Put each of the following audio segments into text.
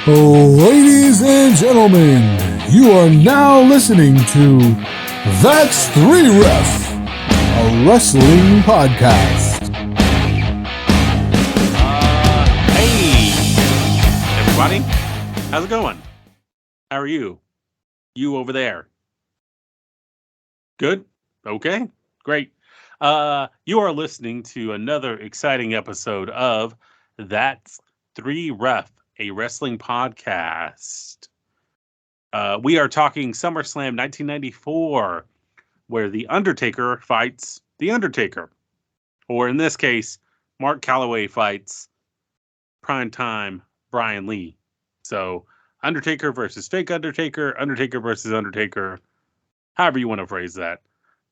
Ladies and gentlemen, you are now listening to That's 3 Ref, a wrestling podcast. Hey, everybody. How's it going? How are you? You over there? Good? Okay, great. You are listening to another exciting episode of That's 3 Ref, a wrestling podcast. We are talking Summerslam 1994, where The Undertaker fights The Undertaker. Or in this case, Mark Calloway fights primetime Brian Lee. So, Undertaker versus fake Undertaker, Undertaker versus Undertaker, however you want to phrase that.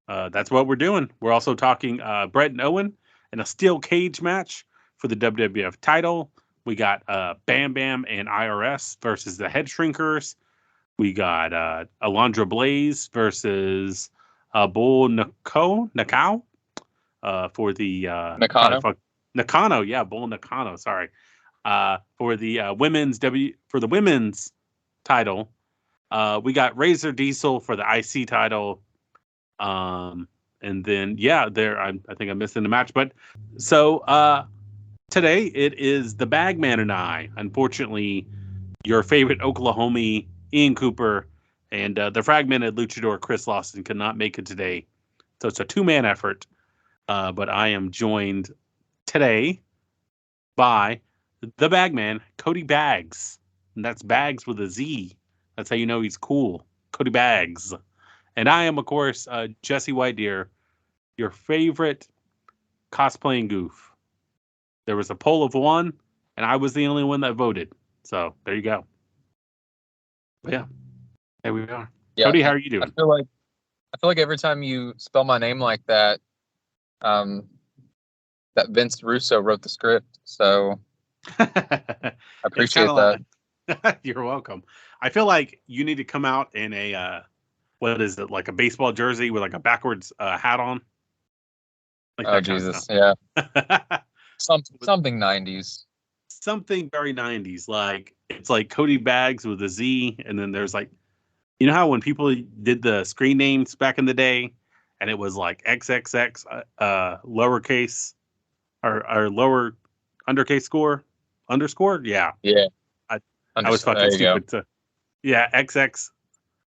That's what we're doing. We're also talking Bret and Owen in a steel cage match for the WWF title. We got Bam Bam and IRS versus the Headshrinkers. We got Alundra Blaze versus Bull Nakano for the Nakano, yeah, Bull Nakano. Sorry, for the women's title. We got Razor Diesel for the IC title. And then I think I'm missing the match, but so today it is the Bagman and I. Unfortunately, your favorite Oklahoma Ian Cooper and the Fragmented Luchador Chris Lawson could not make it today, so it's a 2-man effort. But I am joined today by the Bagman, Cody Baggz, and that's Baggz with a Z. That's how you know he's cool, Cody Baggz. And I am, of course, Jesse Whitedeer, your favorite cosplaying goof. There was a poll of 1, and I was the only one that voted. So there you go. But yeah, there we are. Yeah, Cody, how are you doing? I feel like every time you spell my name like that, that Vince Russo wrote the script. So I appreciate that. You're welcome. I feel like you need to come out in a what is it, like a baseball jersey with like a backwards hat on? Like oh Jesus, yeah. Something 90s. Something very 90s. Like it's like Cody Baggz with a Z, and then there's like, you know how when people did the screen names back in the day, and it was like XXX lowercase or lower underscore? Yeah. Yeah. I was fucking stupid. Yeah, XX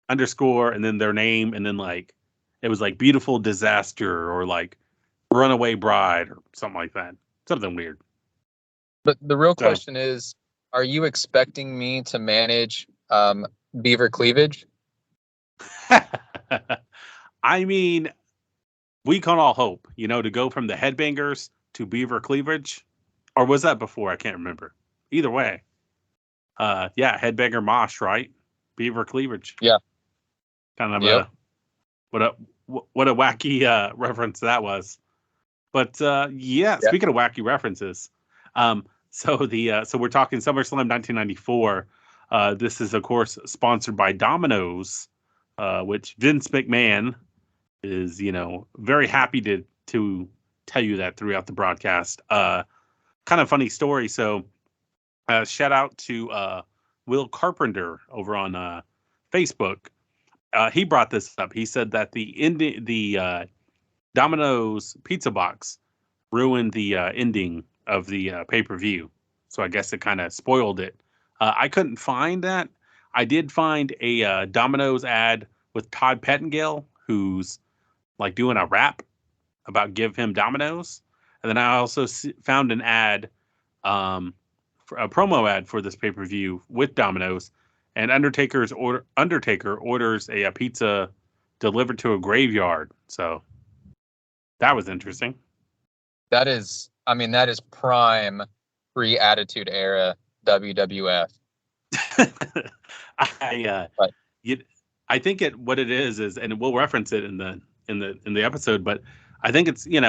underscore and then their name, and then like it was like beautiful disaster or like runaway bride or something like that. Something weird. But the real question is, are you expecting me to manage beaver cleavage? I mean, we can all hope, to go from the headbangers to beaver cleavage. Or was that before? I can't remember. Either way. Headbanger mosh, right? Beaver cleavage. Yeah. Kind of what a wacky reference that was. But speaking of wacky references, so we're talking SummerSlam 1994. This is of course sponsored by Domino's, which Vince McMahon is very happy to tell you that throughout the broadcast. Kind of funny story. So shout out to Will Carpenter over on Facebook. He brought this up. He said that the Domino's pizza box ruined the ending of the pay-per-view. So I guess it kind of spoiled it. I couldn't find that. I did find a Domino's ad with Todd Pettengill, who's like doing a rap about give him Domino's. And then I also found an ad, a promo ad for this pay-per-view with Domino's. And Undertaker orders a pizza delivered to a graveyard. So that was interesting. That is prime pre-Attitude Era WWF. I think what it is, and we'll reference it in the episode, but I think it's Vince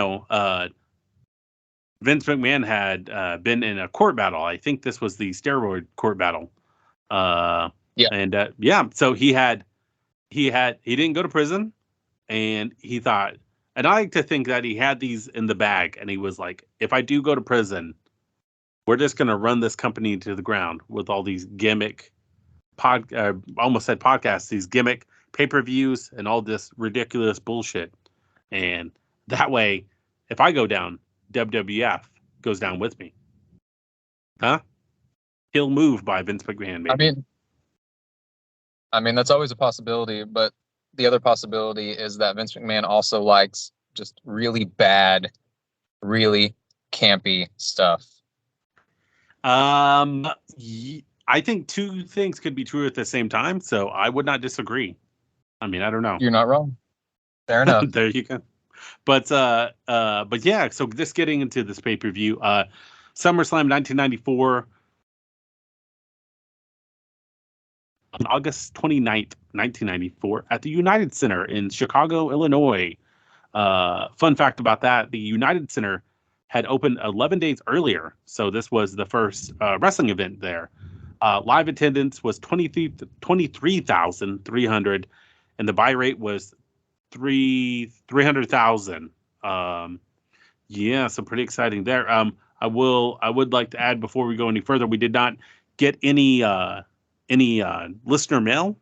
McMahon had been in a court battle. I think this was the steroid court battle. So he didn't go to prison, and he thought, and I like to think that he had these in the bag, and he was like, if I do go to prison, we're just going to run this company to the ground with all these gimmick almost said podcasts, these gimmick pay-per-views and all this ridiculous bullshit. And that way, if I go down, WWF goes down with me. Huh? He'll move by Vince McMahon, maybe. I mean, that's always a possibility, but the other possibility is that Vince McMahon also likes just really bad, really campy stuff. I think two things could be true at the same time, so I would not disagree. I mean, I don't know. You're not wrong. Fair enough. There you go. But yeah, so just getting into this pay-per-view, SummerSlam 1994, on August 29th, 1994, at the United Center in Chicago, Illinois. Fun fact about that, the United Center had opened 11 days earlier, so this was the first wrestling event there. Live attendance was 23,300, and the buy rate was 300,000. Yeah, so pretty exciting there. I would like to add before we go any further, we did not get any listener mail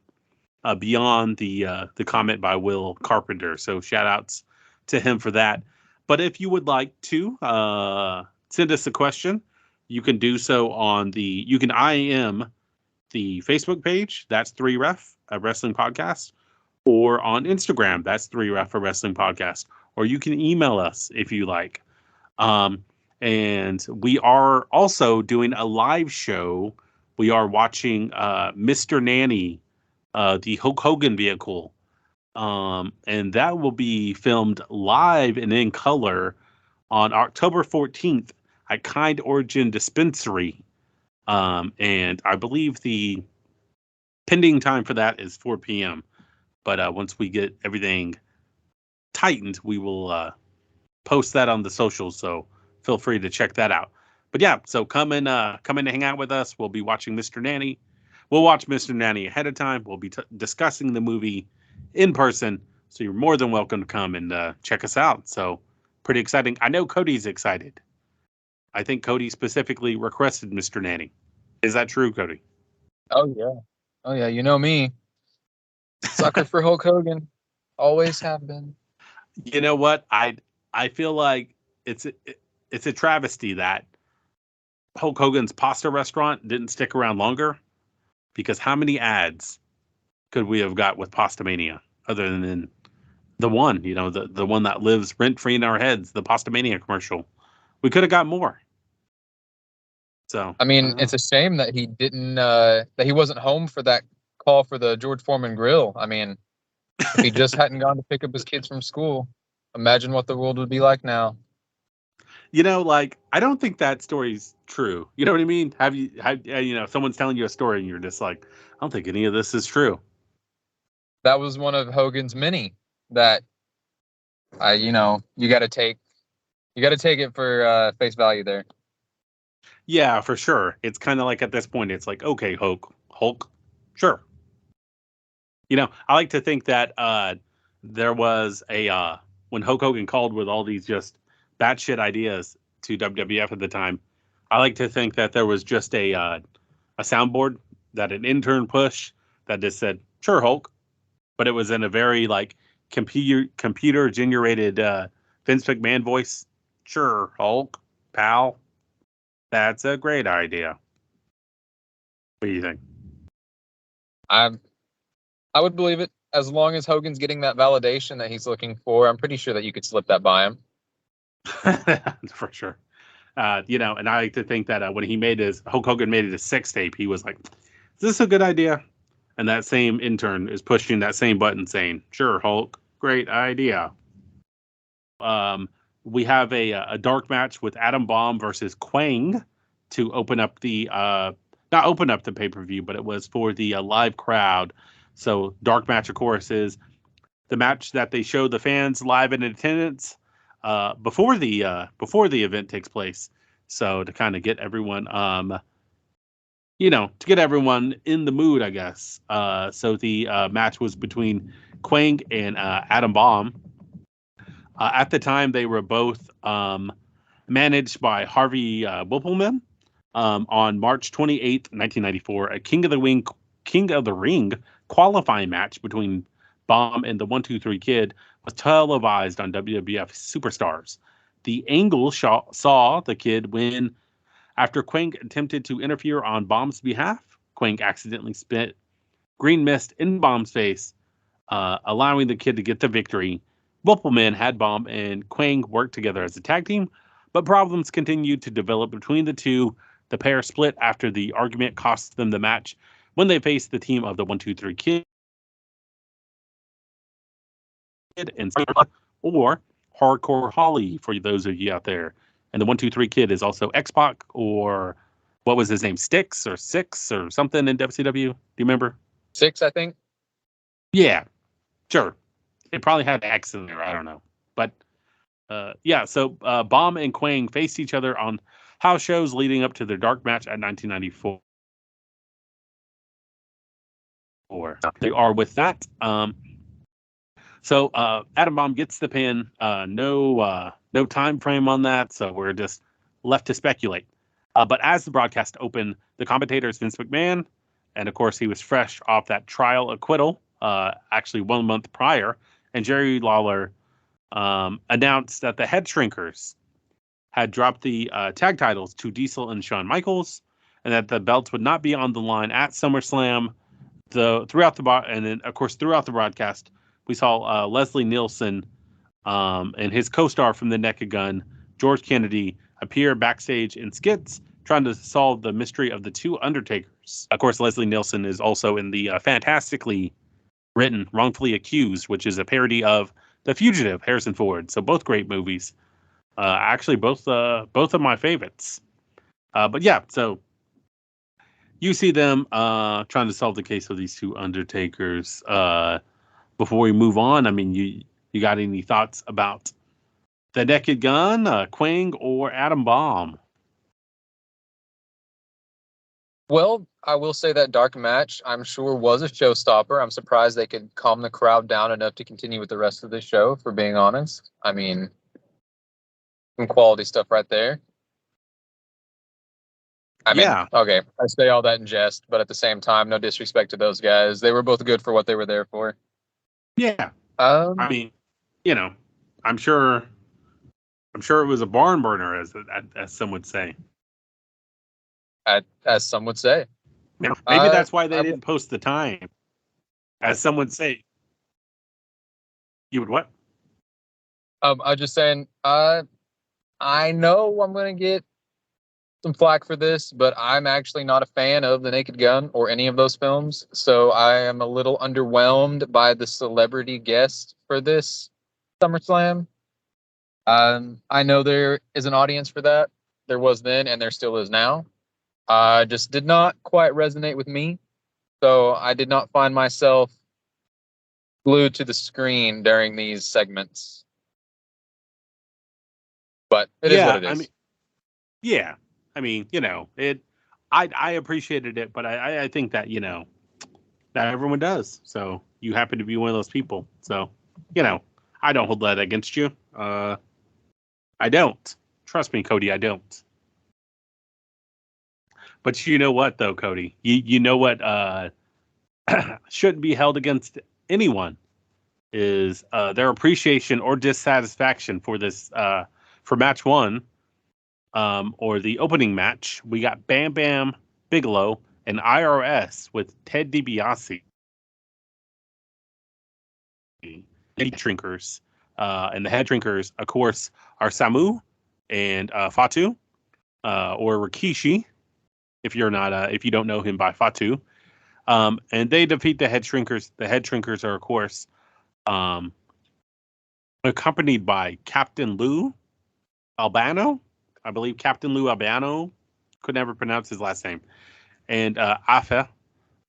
beyond the comment by Will Carpenter. So shout outs to him for that. But if you would like to send us a question, you can do so you can IM the Facebook page. That's 3Ref, a wrestling podcast, or on Instagram. That's 3Ref, a wrestling podcast, or you can email us if you like. And we are also doing a live show. We are watching Mr.Nanny, the Hulk Hogan vehicle. And that will be filmed live and in color on October 14th at Kind Origin Dispensary. And I believe the pending time for that is 4 p.m. But once we get everything tightened, we will post that on the socials. So feel free to check that out. But yeah, so come in and hang out with us. We'll be watching Mr. Nanny. We'll watch Mr. Nanny ahead of time. We'll be discussing the movie in person. So you're more than welcome to come and check us out. So pretty exciting. I know Cody's excited. I think Cody specifically requested Mr. Nanny. Is that true, Cody? Oh, yeah. You know me. Sucker for Hulk Hogan. Always have been. You know what? I feel like it's a travesty that Hulk Hogan's pasta restaurant didn't stick around longer, because how many ads could we have got with Pasta Mania other than the one, the one that lives rent free in our heads, the Pasta Mania commercial? We could have got more. So I mean, it's a shame that he didn't that he wasn't home for that call for the George Foreman grill. I mean, if he just hadn't gone to pick up his kids from school, imagine what the world would be like now. I don't think that story's true. You know what I mean? Have someone's telling you a story and you're just like, I don't think any of this is true. That was one of Hogan's many that you got to take it for face value there. Yeah, for sure. It's kind of like at this point, it's like, okay, Hulk, sure. I like to think that there was when Hulk Hogan called with all these just batshit ideas to WWF at the time, I like to think that there was just a soundboard that an intern pushed that just said, sure, Hulk. But it was in a very computer generated Vince McMahon voice. Sure, Hulk, pal. That's a great idea. What do you think? I would believe it, as long as Hogan's getting that validation that he's looking for. I'm pretty sure that you could slip that by him. For sure. And I like to think that when Hulk Hogan made it a sex tape, he was like, is this a good idea? And that same intern is pushing that same button saying, sure, Hulk, great idea. We have a dark match with Adam Bomb versus Quang to open up not open up the pay-per-view, but it was for the live crowd. So dark match, of course, is the match that they show the fans live in attendance before the event takes place. So to kind of get everyone, to get everyone in the mood, I guess. So the match was between Quang and Adam Bomb. At the time, they were both managed by Harvey Whippleman. on March 28th, 1994, a King of the Ring qualifying match between Bomb and the 1-2-3 Kid was televised on WWF Superstars. The Angle saw the Kid win after Quang attempted to interfere on Bomb's behalf. Quang accidentally spit green mist in Bomb's face, allowing the Kid to get the victory. Multiple men had Bomb and Quang work together as a tag team, but problems continued to develop between the two. The pair split after the argument cost them the match when they faced the team of the 1-2-3 Kid and or Hardcore Holly for those of you out there. And the 1-2-3 Kid is also X-Pac, or what was his name? Six or something in WCW. Do you remember? 6, I think. Yeah, sure. It probably had X in there. I don't know. But yeah, so Bomb and Quang faced each other on house shows leading up to their dark match at 1994. They are with that. So Adam Bomb gets the pin. No time frame on that, so we're just left to speculate. But as the broadcast opened, the commentator is Vince McMahon, and of course he was fresh off that trial acquittal, actually 1 month prior, and Jerry Lawler announced that the Headshrinkers had dropped the tag titles to Diesel and Shawn Michaels, and that the belts would not be on the line at SummerSlam. Throughout the broadcast, we saw Leslie Nielsen and his co-star from The Naked Gun, George Kennedy, appear backstage in skits trying to solve the mystery of the two Undertakers. Of course, Leslie Nielsen is also in the fantastically written Wrongfully Accused, which is a parody of The Fugitive, Harrison Ford. So both great movies. Actually, both of my favorites. But yeah, so you see them trying to solve the case of these two Undertakers. Before we move on, I mean, you got any thoughts about the Naked Gun, Quang, or Adam Bomb? Well, I will say that dark match, I'm sure, was a showstopper. I'm surprised they could calm the crowd down enough to continue with the rest of the show, for being honest. I mean, some quality stuff right there. I mean, Yeah. okay, I say all that in jest, but at the same time, no disrespect to those guys. They were both good for what they were there for. Yeah. I mean, I'm sure it was a barn burner, as some would say. As some would say. Maybe that's why they didn't post the time. As some would say. You would what? I'm just saying, I know I'm going to get some flack for this, but I'm actually not a fan of The Naked Gun or any of those films, so I am a little underwhelmed by the celebrity guest for this SummerSlam. I know there is an audience for that. There was then, and there still is now. Just did not quite resonate with me, so I did not find myself glued to the screen during these segments. But it is what it is. I mean, I appreciated it, but I think that, not everyone does. So you happen to be one of those people. So, I don't hold that against you. I don't. Trust me, Cody, I don't. But you know what, though, Cody? You know what shouldn't be held against anyone is their appreciation or dissatisfaction for this, for match one, or the opening match. We got Bam Bam Bigelow and IRS with Ted DiBiase. Headshrinkers. And the Headshrinkers, of course, are Samu and Fatu, or Rikishi, if you don't know him by Fatu. And they defeat the Headshrinkers. The Headshrinkers are, of course, accompanied by Captain Lou Albano. I believe Captain Lou Albano. Could never pronounce his last name. And Afa.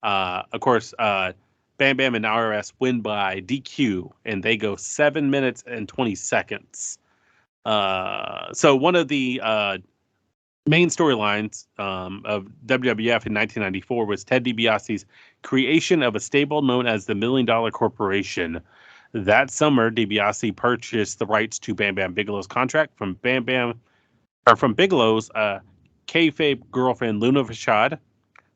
Of course, Bam Bam and IRS win by DQ, and they go 7 minutes and 20 seconds. So one of the main storylines of WWF in 1994 was Ted DiBiase's creation of a stable known as the $1 Million Corporation. That summer, DiBiase purchased the rights to Bam Bam Bigelow's contract from Bigelow's kayfabe girlfriend Luna Vachon,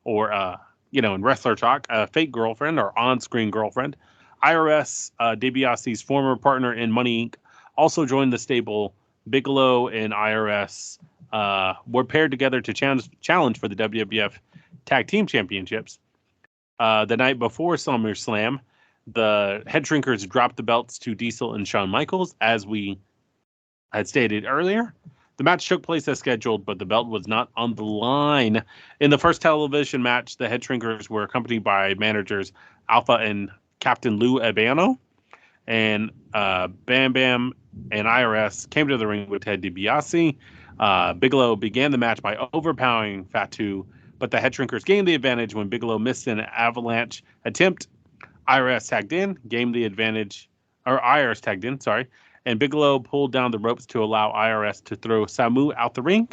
or in wrestler talk, fake girlfriend or on-screen girlfriend. IRS, DiBiase's former partner in Money Inc., also joined the stable. Bigelow and IRS were paired together to challenge for the WWF Tag Team Championships. The night before SummerSlam, the Headshrinkers dropped the belts to Diesel and Shawn Michaels, as we had stated earlier. The match took place as scheduled, but the belt was not on the line. In the first television match, the Headshrinkers were accompanied by managers Alpha and Captain Lou Albano, and Bam Bam and IRS came to the ring with Ted DiBiase. Bigelow began the match by overpowering Fatu, but the Headshrinkers gained the advantage when Bigelow missed an avalanche attempt. IRS tagged in, IRS tagged in, and Bigelow pulled down the ropes to allow IRS to throw Samu out the ring.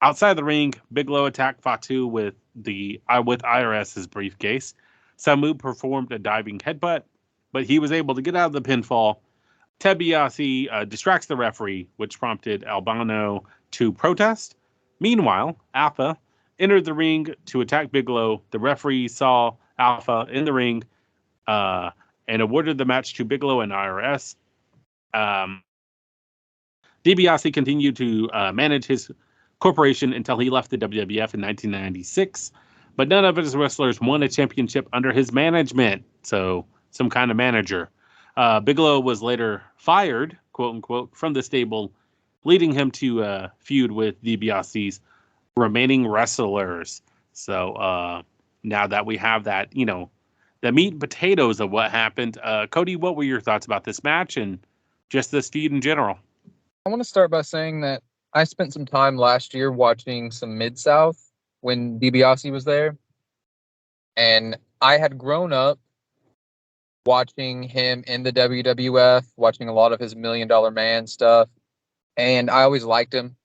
Outside the ring, Bigelow attacked Fatu with IRS's briefcase. Samu performed a diving headbutt, but he was able to get out of the pinfall. Ted DiBiase distracts the referee, which prompted Albano to protest. Meanwhile, Alpha entered the ring to attack Bigelow. The referee saw Alpha in the ring and awarded the match to Bigelow and IRS. DiBiase continued to manage his corporation until he left the WWF in 1996, but none of his wrestlers won a championship under his management, so some kind of manager. Bigelow was later fired, quote unquote, from the stable, leading him to feud with DiBiase's remaining wrestlers. So now that we have that, the meat and potatoes of what happened, Cody, what were your thoughts about this match and just this feud in general? I want to start by saying that I spent some time last year watching some Mid-South when DiBiase was there. And I had grown up watching him in the WWF, watching a lot of his $1 Million Man stuff. And I always liked him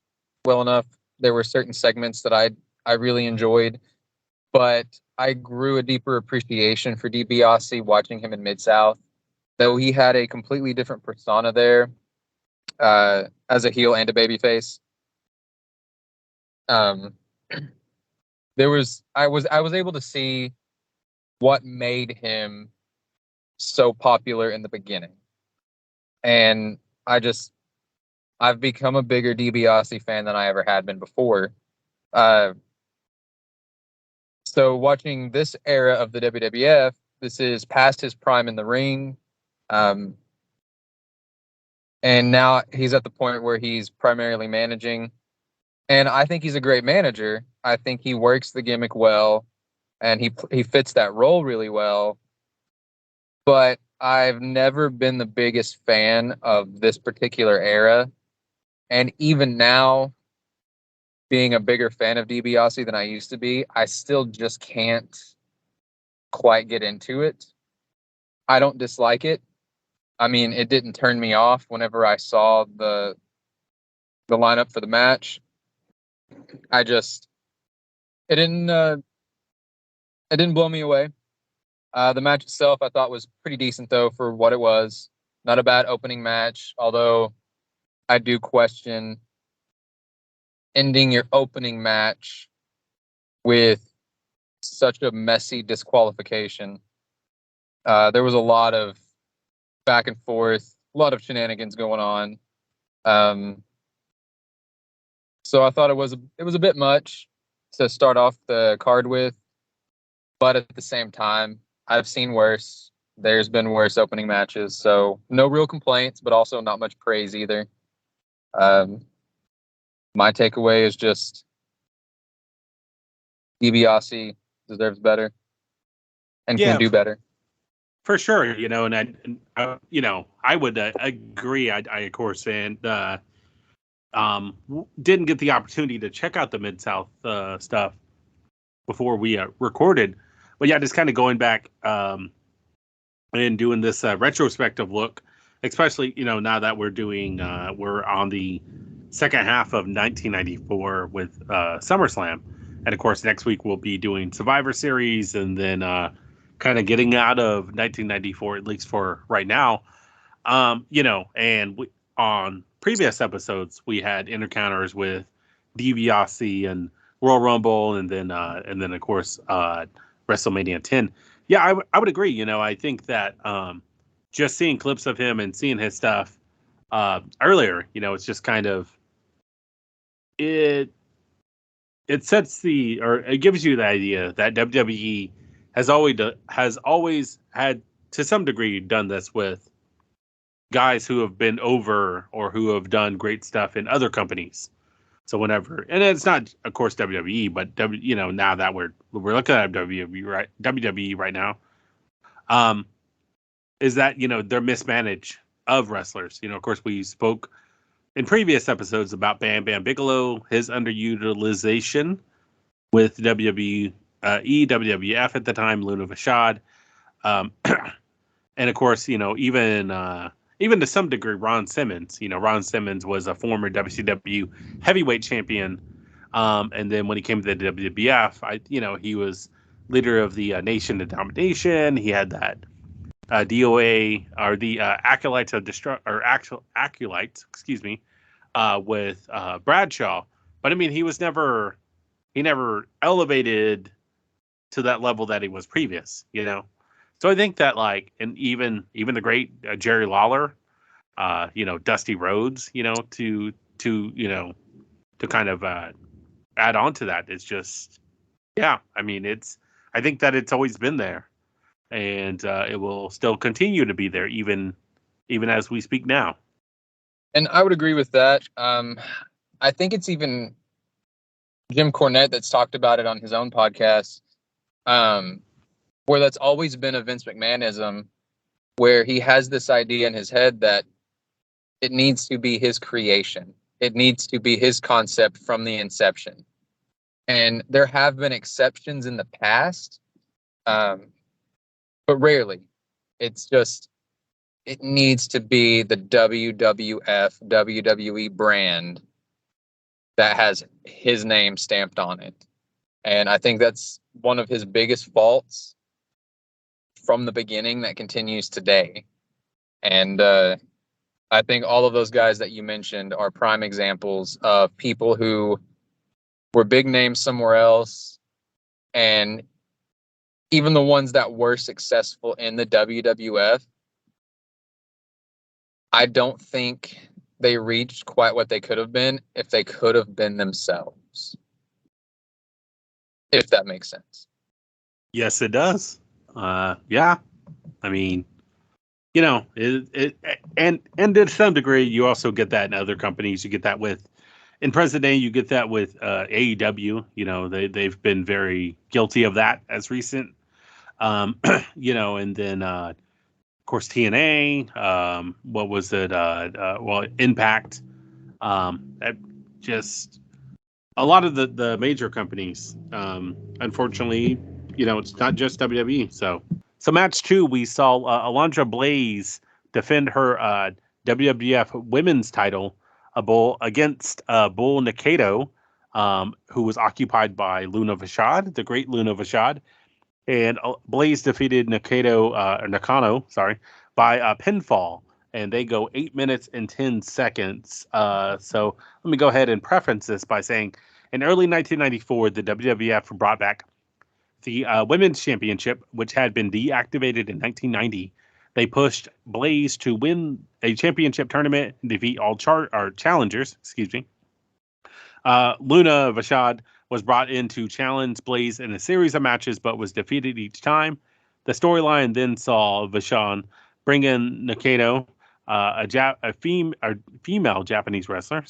well enough. There were certain segments that I really enjoyed. But I grew a deeper appreciation for DiBiase watching him in Mid-South. Though he had a completely different persona there as a heel and a babyface. I was able to see what made him so popular in the beginning. And I've become a bigger DiBiase fan than I ever had been before. So watching this era of the WWF, this is past his prime in the ring. And now he's at the point where he's primarily managing. And I think he's a great manager. I think he works the gimmick well, and he fits that role really well. But I've never been the biggest fan of this particular era. And even now, being a bigger fan of DiBiase than I used to be, I still just can't quite get into it. I don't dislike it. I mean, it didn't turn me off whenever I saw the lineup for the match. It didn't blow me away. The match itself I thought was pretty decent though for what it was. Not a bad opening match, although I do question ending your opening match with such a messy disqualification. There was a lot of back and forth, a lot of shenanigans going on. So I thought it was a bit much to start off the card with, but at the same time, I've seen worse. There's been worse opening matches, so no real complaints, but also not much praise either. My takeaway is just DiBiase deserves better and can do better. For sure, and I would agree. I of course, and didn't get the opportunity to check out the Mid-South stuff before we recorded, but yeah, just kind of going back and doing this retrospective look, especially now that we're on the second half of 1994 with SummerSlam, and of course next week we'll be doing Survivor Series, and then kind of getting out of 1994, at least for right now. And on previous episodes, we had encounters with DiBiase and Royal Rumble, and then of course WrestleMania 10. Yeah, I would agree. I think that just seeing clips of him and seeing his stuff earlier, it's just kind of it sets or it gives you the idea that WWE has always had, to some degree, done this with guys who have been over or who have done great stuff in other companies. So whenever, and it's not, of course, WWE, but now that we're looking at WWE right now, is that they're mismanaged of wrestlers. Of course, we spoke in previous episodes about Bam Bam Bigelow, his underutilization with WWE, WWF at the time, Luna Vachon, and of course, even to some degree, Ron Simmons. Ron Simmons was a former WCW heavyweight champion, and then when he came to the WWF, he was leader of the Nation of Domination. He had that DOA, or the Acolytes of Acolytes, excuse me, with Bradshaw. But I mean, he never elevated to that level that he was previous. So I think that, like, and even the great Jerry Lawler, Dusty Rhodes, to kind of add on to that. It's just, yeah. I mean, I think that it's always been there, and it will still continue to be there, even as we speak now. And I would agree with that. I think it's even Jim Cornette that's talked about it on his own podcast, where that's always been a Vince McMahonism, where he has this idea in his head that it needs to be his creation. It needs to be his concept from the inception. And there have been exceptions in the past, but rarely. It's just, it needs to be the WWF, WWE brand that has his name stamped on it. And I think that's one of his biggest faults from the beginning that continues today. And I think all of those guys that you mentioned are prime examples of people who were big names somewhere else. And even the ones that were successful in the WWF, I don't think they reached quite what they could have been if they could have been themselves. If that makes sense. Yes, it does. Yeah. I mean, and to some degree, you also get that in other companies. You get that in present day, you get that with AEW. They've been very guilty of that as recent. And then of course TNA. What was it? Impact. Just a lot of the major companies. Unfortunately, it's not just WWE. So match 2, we saw Alundra Blaze defend her WWF Women's title against Bull Nakano, who was occupied by Luna Vachon, the great Luna Vachon. And Blaze defeated Nakano, by pinfall. And they go 8 minutes and 10 seconds. So let me go ahead and preference this by saying, in early 1994, the WWF brought back the Women's Championship, which had been deactivated in 1990. They pushed Blaze to win a championship tournament and defeat all challengers. Excuse me. Luna Vachon was brought in to challenge Blaze in a series of matches, but was defeated each time. The storyline then saw Vachon bring in Nakano, a female Japanese wrestler,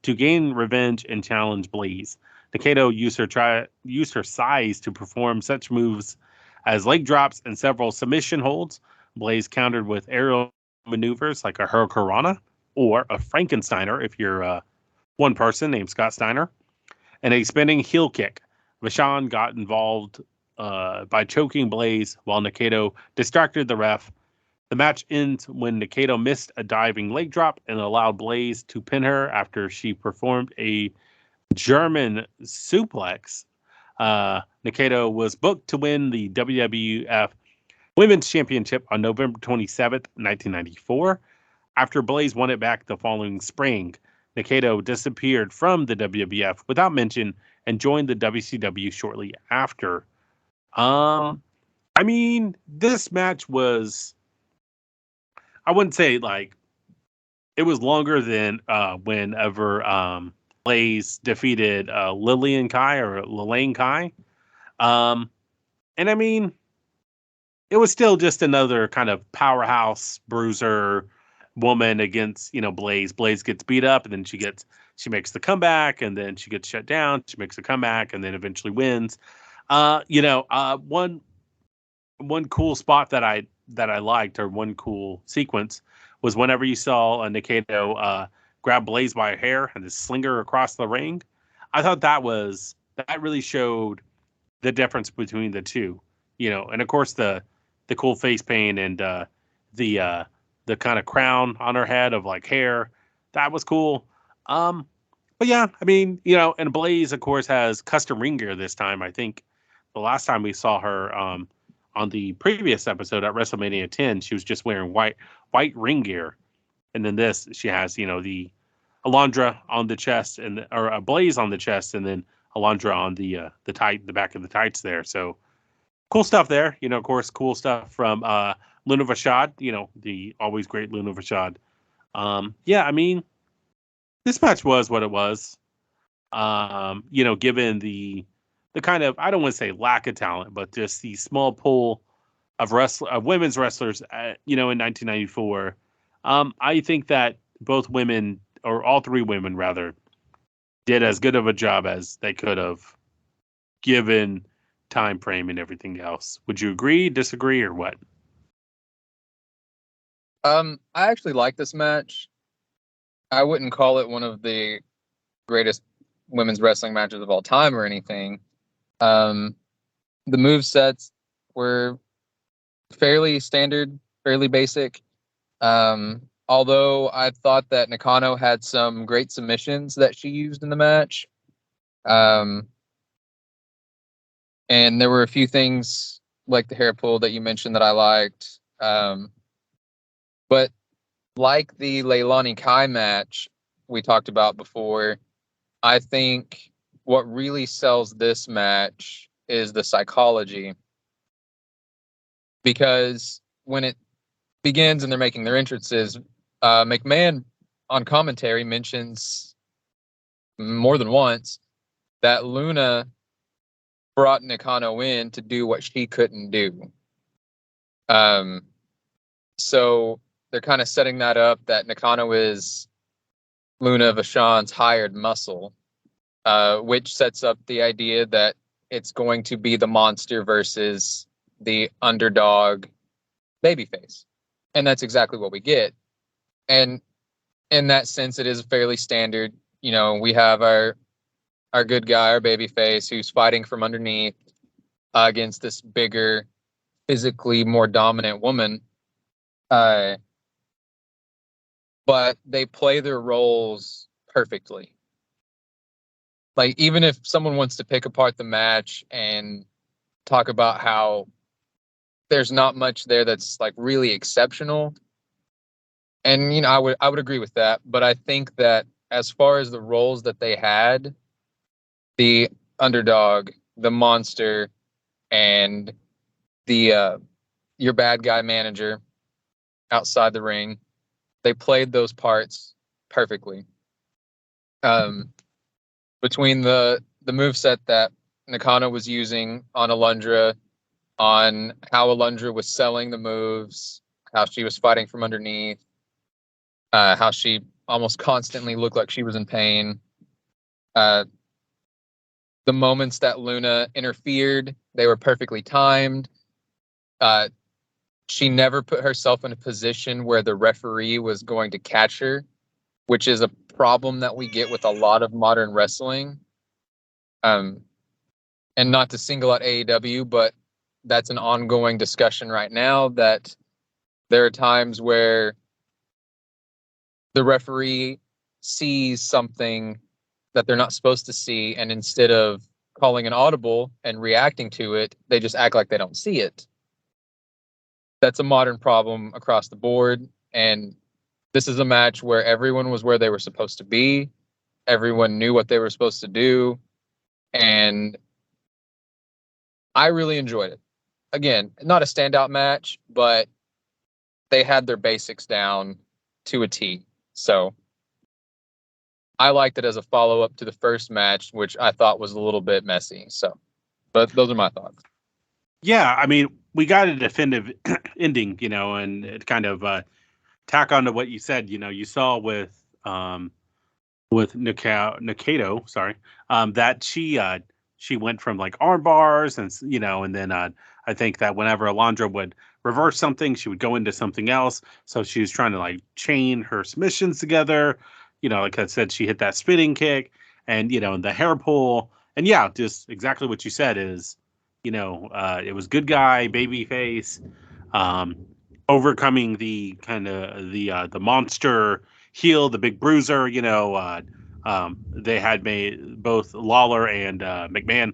to gain revenge and challenge Blaze. Nakano used her size to perform such moves as leg drops and several submission holds. Blaze countered with aerial maneuvers like a Hurricanrana or a Frankensteiner if you're one person named Scott Steiner, and a spinning heel kick. Vachon got involved by choking Blaze while Nakano distracted the ref. The match ends when Nakano missed a diving leg drop and allowed Blaze to pin her after she performed a German suplex. Nakano was booked to win the WWF Women's Championship on November 27th, 1994. After Blaze won it back the following spring, Nakano disappeared from the WWF without mention and joined the WCW shortly after. I mean, this match was, I wouldn't say like it was longer than whenever Blaze defeated Lillian Kai or Lillian Kai. And I mean, it was still just another kind of powerhouse bruiser woman against, Blaze. Blaze gets beat up and then she makes the comeback and then she gets shut down. She makes a comeback and then eventually wins. One cool spot that I liked, or one cool sequence, was whenever you saw Nakano grab Blaze by her hair and just sling her across the ring. I thought that really showed the difference between the two, and of course the cool face paint and the kind of crown on her head of like hair. That was cool. But yeah, I mean, and Blaze of course has custom ring gear this time. I think the last time we saw her on the previous episode at WrestleMania 10, she was just wearing white ring gear, and then this she has the Alundra on the chest or a Blaze on the chest, and then Alundra on the back of the tights there. So cool stuff there. Of course, cool stuff from Luna Vachon. The always great Luna Vachon. Yeah, I mean, this match was what it was. Given the kind of, I don't want to say lack of talent, but just the small pool of women's wrestlers, in 1994. I think that both women, or all three women rather, did as good of a job as they could have, given time frame and everything else. Would you agree, disagree, or what? I actually like this match. I wouldn't call it one of the greatest women's wrestling matches of all time or anything. The move sets were fairly standard, fairly basic. Although I thought that Nakano had some great submissions that she used in the match. And there were a few things like the hair pull that you mentioned that I liked. But like the Leilani Kai match we talked about before, I think what really sells this match is the psychology. Because when it begins and they're making their entrances, McMahon on commentary mentions more than once that Luna brought Nakano in to do what she couldn't do. So they're kind of setting that up, that Nakano is Luna Vachon's hired muscle, which sets up the idea that it's going to be the monster versus the underdog babyface. And that's exactly what we get. And in that sense, it is fairly standard. We have our good guy, our babyface, who's fighting from underneath against this bigger, physically more dominant woman. But they play their roles perfectly. Like, even if someone wants to pick apart the match and talk about how there's not much there that's like really exceptional, and I would agree with that, but I think that as far as the roles that they had, the underdog, the monster, and the your bad guy manager outside the ring, they played those parts perfectly. Between the moveset that Nakano was using on Alundra, on how Alundra was selling the moves, how she was fighting from underneath, how she almost constantly looked like she was in pain. The moments that Luna interfered, they were perfectly timed. She never put herself in a position where the referee was going to catch her, which is a problem that we get with a lot of modern wrestling. And not to single out AEW, but that's an ongoing discussion right now, that there are times where the referee sees something that they're not supposed to see, and instead of calling an audible and reacting to it, they just act like they don't see it. That's a modern problem across the board, and This is a match where everyone was where they were supposed to be. Everyone knew what they were supposed to do. And I really enjoyed it. Again, not a standout match, but they had their basics down to a T. So I liked it as a follow-up to the first match, which I thought was a little bit messy. So, but those are my thoughts. Yeah, I mean, we got a definitive ending, and it kind of tack on to what you said. You saw with Nakano, sorry, that she went from like arm bars and then I think that whenever Alundra would reverse something, she would go into something else. So she was trying to like chain her submissions together. Like I said, she hit that spinning kick and the hair pull. And yeah, just exactly what you said is, it was good guy, baby face, overcoming the kind of the monster heel, the big bruiser. They had made both Lawler and McMahon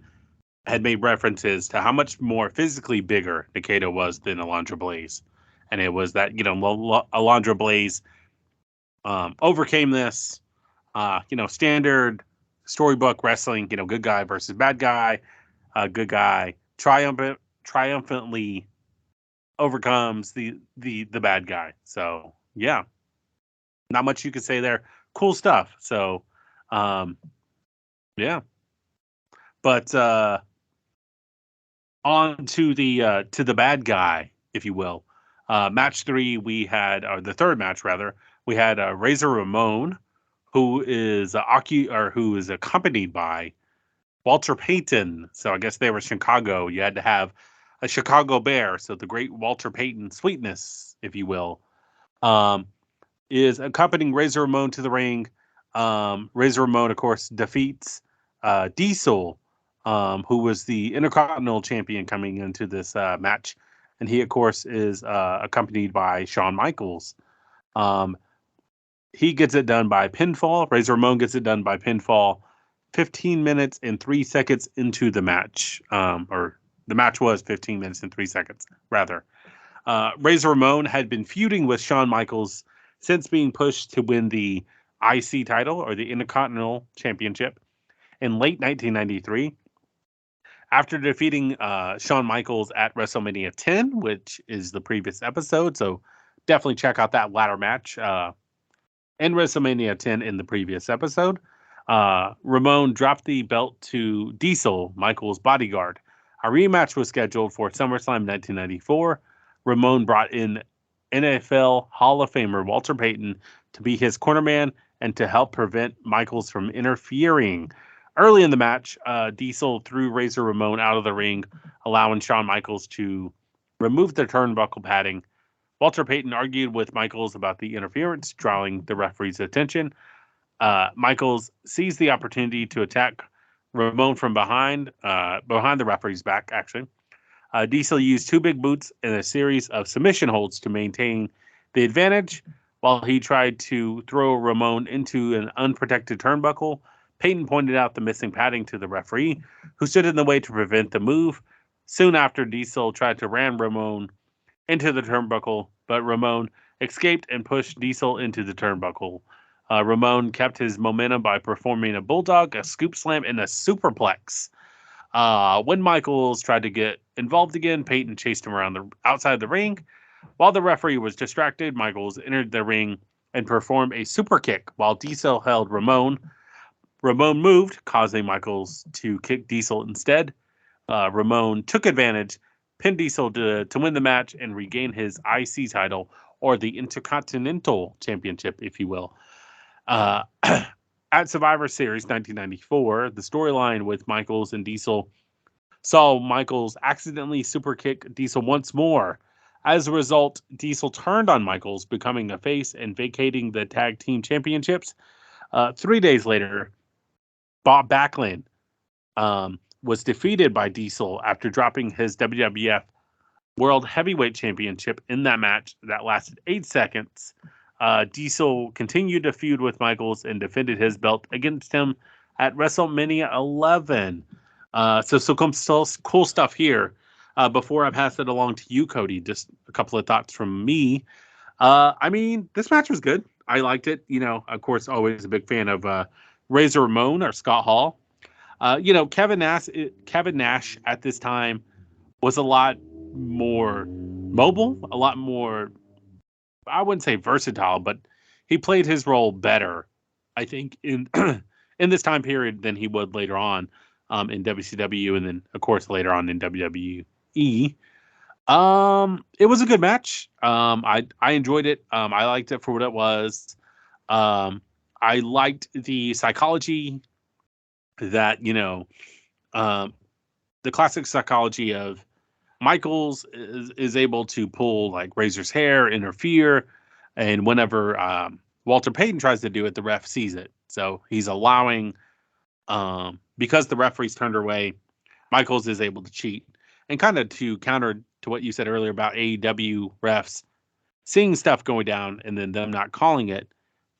had made references to how much more physically bigger Nakano was than Alundra Blaze, and it was that Alundra Blaze overcame this. Standard storybook wrestling. Good guy versus bad guy. Good guy triumphantly overcomes the bad guy. So yeah, not much you could say there. Cool stuff. So yeah, but on to the bad guy, if you will. Match 3, we had, or the third match rather, we had Razor Ramon, who is who is accompanied by Walter Payton. So I guess they were Chicago. You had to have a Chicago Bear, so the great Walter Payton sweetness, if you will, is accompanying Razor Ramon to the ring. Razor Ramon, of course, defeats Diesel, who was the Intercontinental Champion coming into this match. And he, of course, is accompanied by Shawn Michaels. He gets it done by pinfall. Razor Ramon gets it done by pinfall 15 minutes and 3 seconds into the match. Or the match was 15 minutes and 3 seconds, rather. Razor Ramon had been feuding with Shawn Michaels since being pushed to win the IC title, or the Intercontinental Championship, in late 1993. After defeating Shawn Michaels at WrestleMania 10, which is the previous episode, so definitely check out that ladder match in WrestleMania 10 in the previous episode. Ramon dropped the belt to Diesel, Michaels' bodyguard. A rematch was scheduled for SummerSlam 1994. Ramon brought in NFL Hall of Famer Walter Payton to be his cornerman and to help prevent Michaels from interfering. Early in the match, Diesel threw Razor Ramon out of the ring, allowing Shawn Michaels to remove the turnbuckle padding. Walter Payton argued with Michaels about the interference, drawing the referee's attention. Michaels seized the opportunity to attack Ramon from behind the referee's back, actually. Diesel used 2 big boots and a series of submission holds to maintain the advantage. While he tried to throw Ramon into an unprotected turnbuckle, Payton pointed out the missing padding to the referee, who stood in the way to prevent the move. Soon after, Diesel tried to ram Ramon into the turnbuckle, but Ramon escaped and pushed Diesel into the turnbuckle. Ramon kept his momentum by performing a bulldog, a scoop slam, and a superplex. When Michaels tried to get involved again, Payton chased him around the outside the ring. While the referee was distracted, Michaels entered the ring and performed a super kick while Diesel held Ramon. Ramon moved, causing Michaels to kick Diesel instead. Ramon took advantage, pinned Diesel to win the match and regain his IC title, or the Intercontinental Championship, if you will. At Survivor Series 1994, the storyline with Michaels and Diesel saw Michaels accidentally super kick Diesel once more. As a result, Diesel turned on Michaels, becoming a face and vacating the tag team championships. 3 days later, Bob Backlund was defeated by Diesel after dropping his WWF World Heavyweight Championship in that match that lasted 8 seconds. Diesel continued to feud with Michaels and defended his belt against him at WrestleMania 11. So some cool stuff here. Before I pass it along to you, Cody, just a couple of thoughts from me. I mean, this match was good. I liked it. Of course, always a big fan of Razor Ramon or Scott Hall. Kevin Nash at this time was a lot more mobile, a lot more, I wouldn't say versatile, but he played his role better, I think, in in this time period than he would later on in WCW, and then of course later on in WWE. It was a good match. I enjoyed it. I liked it for what it was. I liked the psychology that the classic psychology of Michaels is able to pull like Razor's hair, interfere, and whenever Walter Payton tries to do it, the ref sees it. So he's allowing, because the referee's turned away, Michaels is able to cheat. And kind of to counter to what you said earlier about AEW refs seeing stuff going down and then them not calling it,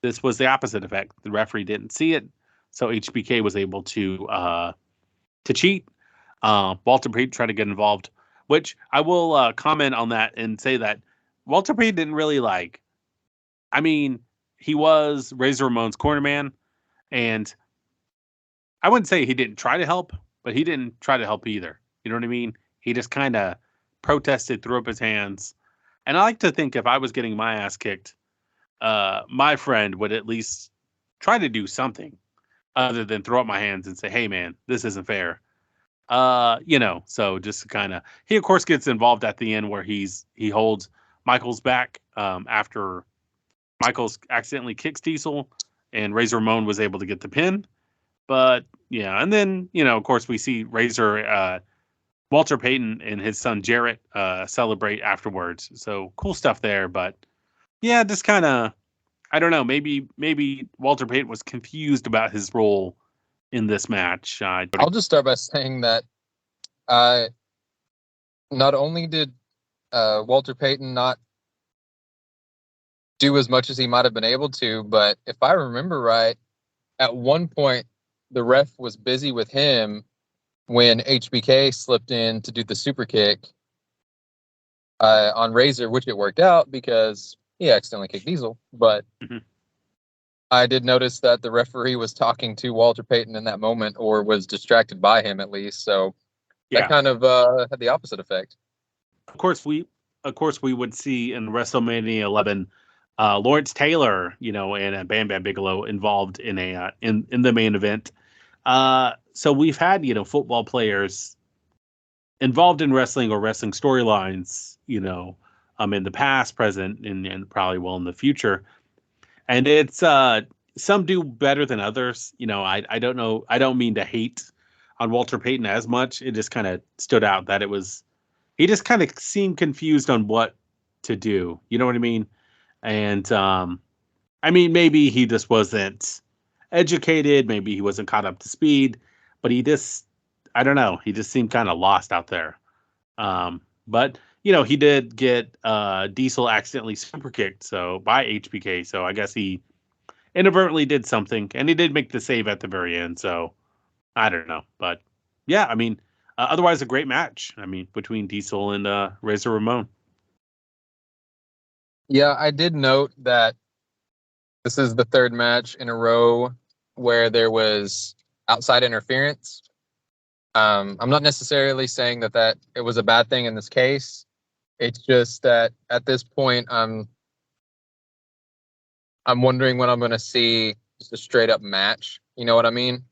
this was the opposite effect. The referee didn't see it, so HBK was able to cheat. Walter Payton tried to get involved, which I will comment on that and say that Walter Payton didn't really like. I mean, he was Razor Ramon's corner man, and I wouldn't say he didn't try to help, but he didn't try to help either. You know what I mean? He just kind of protested, threw up his hands. And I like to think if I was getting my ass kicked, my friend would at least try to do something other than throw up my hands and say, hey, man, this isn't fair. So just kind of, he of course gets involved at the end where he holds Michaels back after Michaels accidentally kicks Diesel, and Razor Ramon was able to get the pin. But yeah, and then of course we see Walter Payton and his son Jarett celebrate afterwards. So cool stuff there. But yeah, just kind of, I don't know, maybe Walter Payton was confused about his role in this match. I'll just start by saying that not only did Walter Payton not do as much as he might have been able to, but if I remember right, at one point the ref was busy with him when HBK slipped in to do the super kick on Razor, which it worked out because he accidentally kicked Diesel. But I did notice that the referee was talking to Walter Payton in that moment, or was distracted by him at least. So that kind of had the opposite effect. Of course, we would see in WrestleMania 11 Lawrence Taylor, and Bam Bam Bigelow involved in in the main event. So we've had, football players involved in wrestling or wrestling storylines, in the past, present, and probably will in the future. And it's some do better than others. I don't know. I don't mean to hate on Walter Payton as much. It just kind of stood out that he just kind of seemed confused on what to do. You know what I mean? And I mean, maybe he just wasn't educated. Maybe he wasn't caught up to speed. But I don't know. He just seemed kind of lost out there. But he did get Diesel accidentally super kicked by HBK. So I guess he inadvertently did something, and he did make the save at the very end. So I don't know. But yeah, I mean, otherwise a great match. I mean, between Diesel and Razor Ramon. Yeah, I did note that this is the third match in a row where there was outside interference. I'm not necessarily saying that it was a bad thing in this case. It's just that at this point, I'm wondering when I'm going to see just a straight up match. You know what I mean?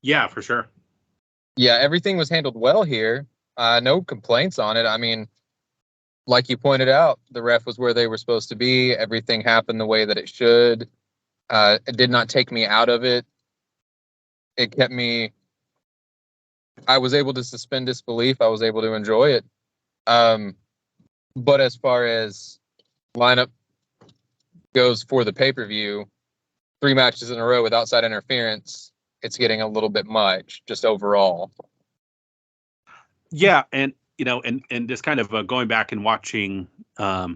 Yeah, for sure. Yeah, everything was handled well here. No complaints on it. I mean, like you pointed out, the ref was where they were supposed to be. Everything happened the way that it should. It did not take me out of it. It kept me. I was able to suspend disbelief. I was able to enjoy it. But as far as lineup goes for the pay-per-view, 3 matches in a row with outside interference, it's getting a little bit much just overall. Yeah, and and just kind of going back and watching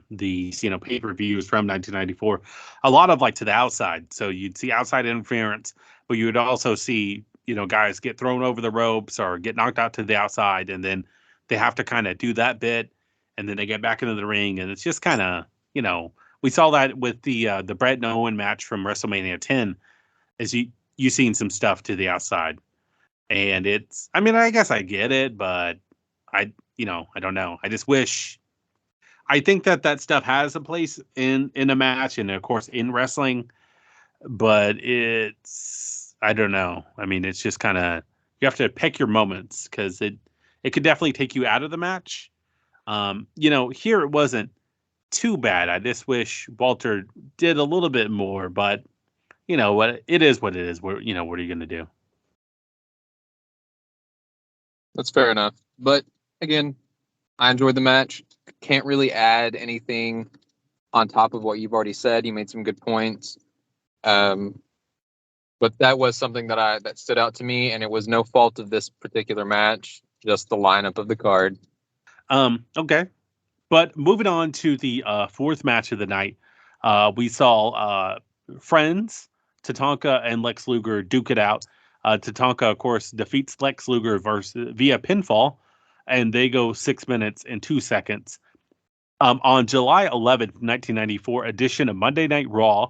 these pay-per-views from 1994, a lot of like to the outside. So you'd see outside interference, but you would also see guys get thrown over the ropes or get knocked out to the outside, and then they have to kind of do that bit, and then they get back into the ring, and it's just kind of, we saw that with the Bret and Owen match from WrestleMania 10, is you seen some stuff to the outside, and it's, I mean, I guess I get it, but I don't know. I just wish. I think that stuff has a place in a match, and of course in wrestling, but I don't know. I mean, it's just kind of, you have to pick your moments, because it could definitely take you out of the match. Here it wasn't too bad. I just wish Walter did a little bit more, but what it is, what it is. What are you going to do? That's fair enough. But again, I enjoyed the match. Can't really add anything on top of what you've already said. You made some good points. But that was something that stood out to me, and it was no fault of this particular match, just the lineup of the card. Okay. But moving on to the fourth match of the night, we saw friends, Tatanka and Lex Luger, duke it out. Tatanka, of course, defeats Lex Luger via pinfall, and they go 6 minutes and 2 seconds. On July 11th, 1994 edition of Monday Night Raw,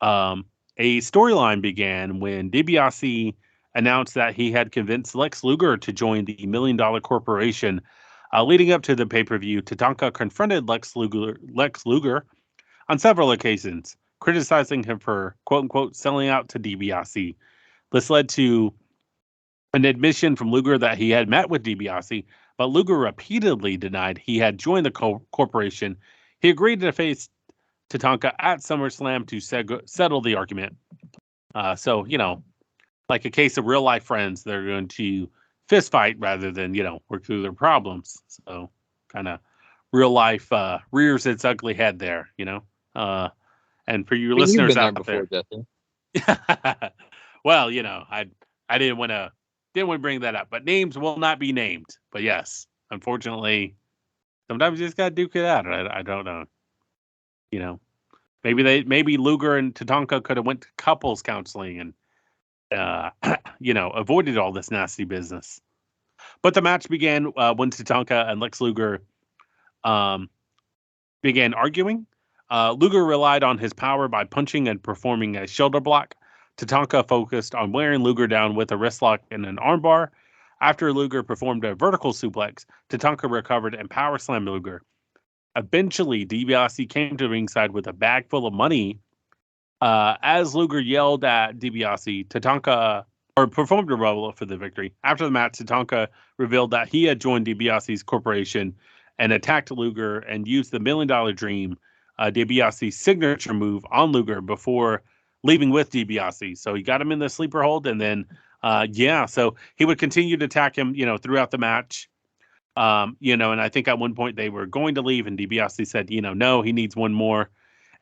a storyline began when DiBiase announced that he had convinced Lex Luger to join the $1 Million Corporation. Leading up to the pay-per-view, Tatanka confronted Lex Luger on several occasions, criticizing him for, quote-unquote, selling out to DiBiase. This led to an admission from Luger that he had met with DiBiase, but Luger repeatedly denied he had joined the corporation. He agreed to face Tatanka at SummerSlam to settle the argument. So, like a case of real-life friends, they're going to fist fight rather than, work through their problems. So, kind of real life rears its ugly head there, and for your listeners out there, Jesse. Well, I didn't want to bring that up, but names will not be named. But yes, unfortunately, sometimes you just gotta duke it out. I don't know. Maybe Luger and Tatanka could have went to couples counseling and avoided all this nasty business. But the match began when Tatanka and Lex Luger began arguing. Luger relied on his power by punching and performing a shoulder block. Tatanka focused on wearing Luger down with a wrist lock and an armbar. After Luger performed a vertical suplex, Tatanka recovered and power slammed Luger. Eventually, DiBiase came to ringside with a bag full of money. As Luger yelled at DiBiase, Tatanka performed a roll for the victory. After the match, Tatanka revealed that he had joined DiBiase's corporation and attacked Luger and used the $1 Million Dream, DiBiase's signature move, on Luger before leaving with DiBiase. So he got him in the sleeper hold, and then so he would continue to attack him, throughout the match. And I think at one point they were going to leave, and DiBiase said, no, he needs one more.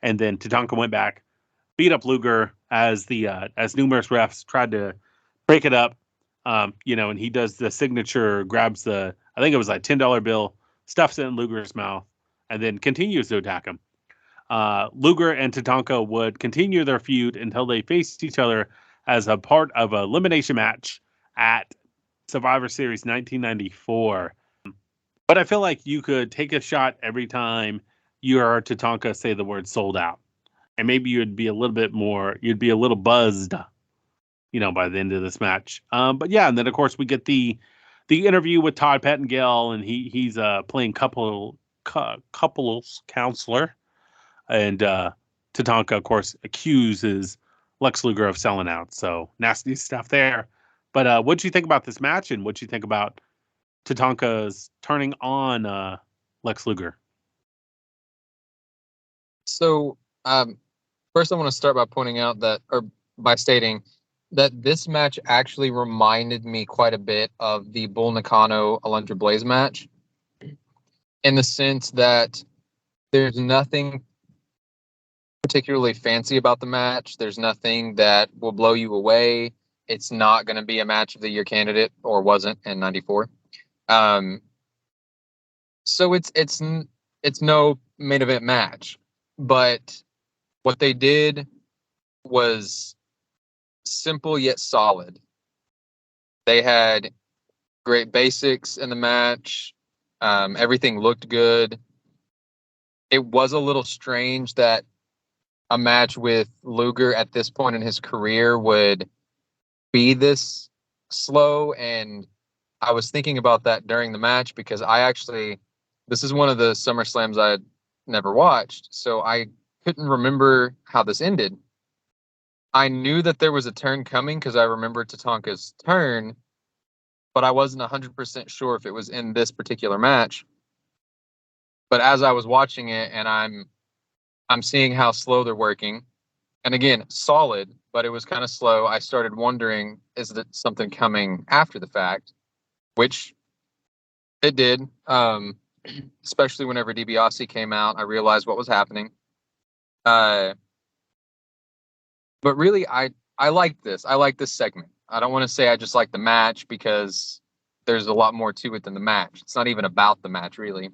And then Tatanka went back, beat up Luger as numerous refs tried to break it up. And he does the signature, grabs I think it was like $10 bill, stuffs it in Luger's mouth, and then continues to attack him. Luger and Tatanka would continue their feud until they faced each other as a part of an elimination match at Survivor Series 1994. But I feel like you could take a shot every time you heard Tatanka say the word "sold out," and maybe you'd be a little buzzed, by the end of this match. But yeah, and then of course we get the interview with Todd Pettengill, and he's playing couples counselor, and Tatanka, of course, accuses Lex Luger of selling out. So nasty stuff there. But what'd you think about this match, and what'd you think about Tatanka's turning on Lex Luger? So, first I want to start by stating that this match actually reminded me quite a bit of the Bull Nakano Alundra Blaze match, in the sense that there's nothing particularly fancy about the match. There's nothing that will blow you away. It's not going to be a match of the year candidate, or wasn't in '94. So it's no main event match, but what they did was simple yet solid. They had great basics in the match. Everything looked good. It was a little strange that a match with Luger at this point in his career would be this slow. And I was thinking about that during the match because this is one of the SummerSlams I had never watched. So I couldn't remember how this ended. I knew that there was a turn coming because I remembered Tatanka's turn, but I wasn't 100% sure if it was in this particular match. But as I was watching it and I'm seeing how slow they're working, and again, solid, but it was kind of slow, I started wondering, is it something coming after the fact? Which it did. Especially whenever DiBiase came out, I realized what was happening. But really, I like this. I like this segment. I don't want to say I just like the match because there's a lot more to it than the match. It's not even about the match, really.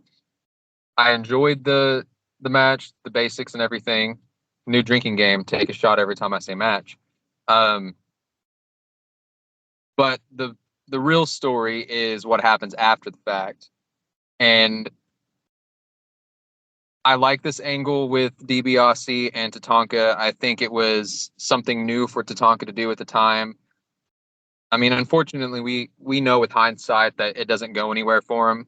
I enjoyed the match, the basics and everything. New drinking game, take a shot every time I say match. But the real story is what happens after the fact. And I like this angle with DiBiase and Tatanka. I think it was something new for Tatanka to do at the time. I mean, unfortunately, we know with hindsight that it doesn't go anywhere for him.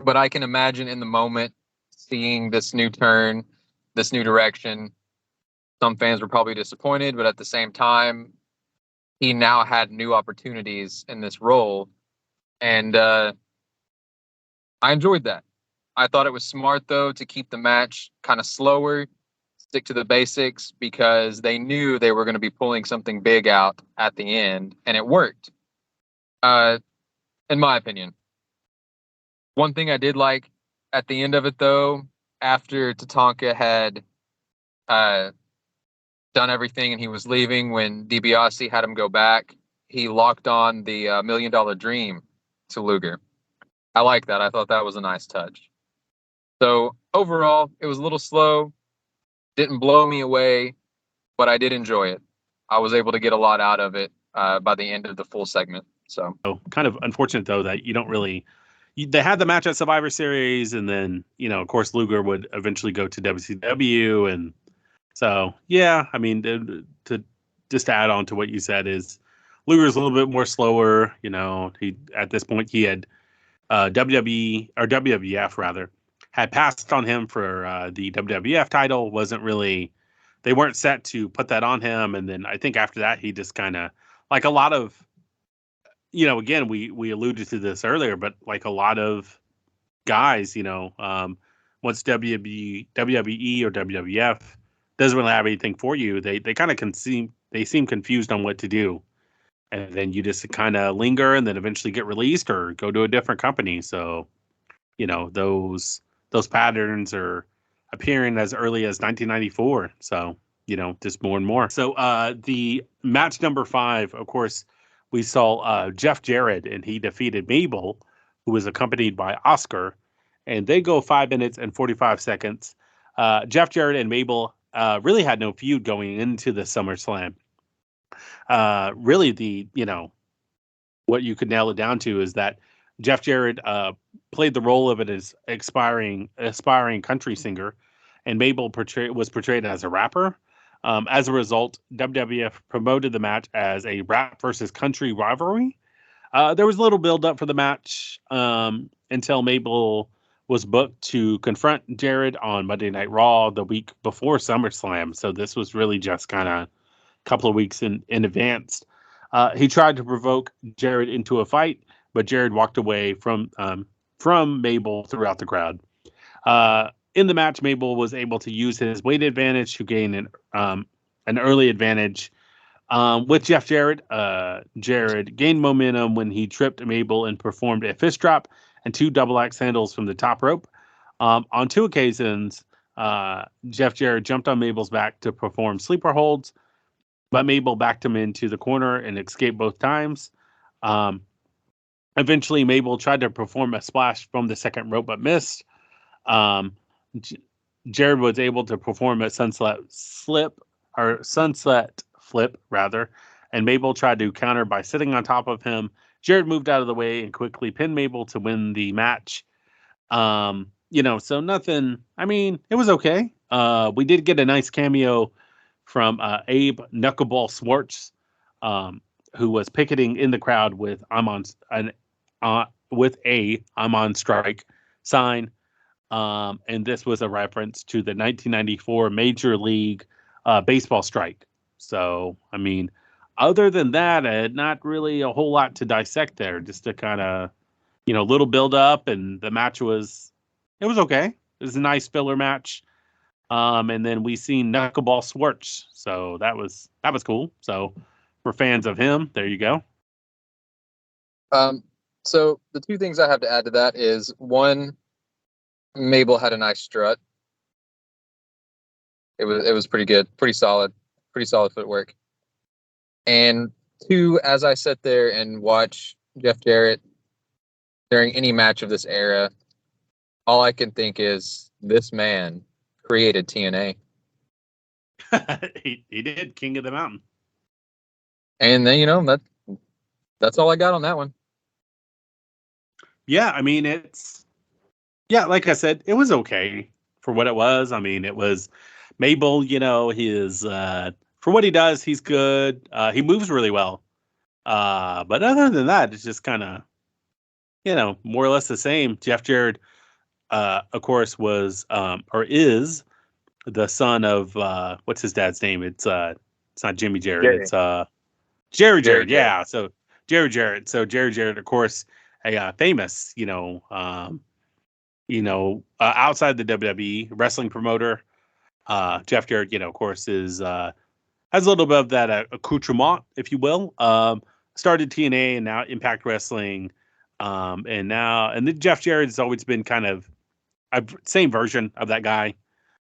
But I can imagine in the moment seeing this new turn, this new direction. Some fans were probably disappointed, but at the same time, he now had new opportunities in this role. And I enjoyed that. I thought it was smart, though, to keep the match kind of slower, stick to the basics, because they knew they were going to be pulling something big out at the end, and it worked, in my opinion. One thing I did like at the end of it, though, after Tatanka had done everything and he was leaving, when DiBiase had him go back, he locked on the $1 Million Dream to Luger. I like that. I thought that was a nice touch. So overall, it was a little slow, didn't blow me away, but I did enjoy it. I was able to get a lot out of it by the end of the full segment. So kind of unfortunate, though, that you don't really... They had the match at Survivor Series, and then, of course, Luger would eventually go to WCW. And so, yeah, I mean, to just add on to what you said is Luger's a little bit more slower. He at this point, he had WWE, or WWF rather, had passed on him for the WWF title. They weren't set to put that on him. And then I think after that, he just kind of, like a lot of, again, we alluded to this earlier, but like a lot of guys, once WWE or WWF doesn't really have anything for you, they kind of seem confused on what to do. And then you just kind of linger and then eventually get released or go to a different company. So, those patterns are appearing as early as 1994. So, just more and more. So the match number 5, of course, we saw Jeff Jarrett, and he defeated Mabel, who was accompanied by Oscar, and they go 5 minutes and 45 seconds. Jeff Jarrett and Mabel really had no feud going into the SummerSlam. Really, what you could nail it down to is that Jeff Jarrett played the role of an aspiring country singer, and Mabel was portrayed as a rapper. As a result, WWF promoted the match as a rap versus country rivalry. There was a little build up for the match until Mabel was booked to confront Jarrett on Monday Night Raw the week before SummerSlam. So this was really just kind of a couple of weeks in advance. He tried to provoke Jarrett into a fight, but Jarrett walked away from Mabel throughout the crowd. In the match, Mabel was able to use his weight advantage to gain an early advantage. With Jeff Jarrett, Jarrett gained momentum when he tripped Mabel and performed a fist drop and 2 double axe handles from the top rope. On 2 occasions, Jeff Jarrett jumped on Mabel's back to perform sleeper holds, but Mabel backed him into the corner and escaped both times. Eventually, Mabel tried to perform a splash from the second rope, but missed. Jarrett was able to perform a sunset flip, rather, and Mabel tried to counter by sitting on top of him, Jarett moved out of the way and quickly pinned Mabel to win the match. So nothing. I mean, it was okay. We did get a nice cameo from Abe Knuckleball Swartz, who was picketing in the crowd with "I'm on" "I'm on strike" sign. And this was a reference to the 1994 Major League Baseball strike. So, I mean, other than that, not really a whole lot to dissect there. Just to kind of, little build up, and the match was okay. It was a nice filler match. And then we seen Knuckleball Swartz, so that was cool. So, for fans of him, there you go. So the two things I have to add to that is, one, Mabel had a nice strut. It was pretty good, pretty solid footwork. And two, as I sit there and watch Jeff Jarrett during any match of this era, all I can think is, this man created TNA. he did, King of the Mountain. And then, that's all I got on that one. Yeah, I mean, like I said, it was okay for what it was. I mean, it was Mabel, his, for what he does, he's good. He moves really well. But other than that, it's just kind of, more or less the same. Jeff Jarrett, of course, was, or is the son of, what's his dad's name? It's not Jimmy Jarrett. It's, Jerry Jarrett. Yeah. So Jerry Jarrett. So Jerry Jarrett, of course, a famous, outside the WWE wrestling promoter. Jeff Jarrett, of course, has a little bit of that accoutrement, if you will. Started TNA and now Impact Wrestling. And then Jeff Jarrett has always been kind of a same version of that guy.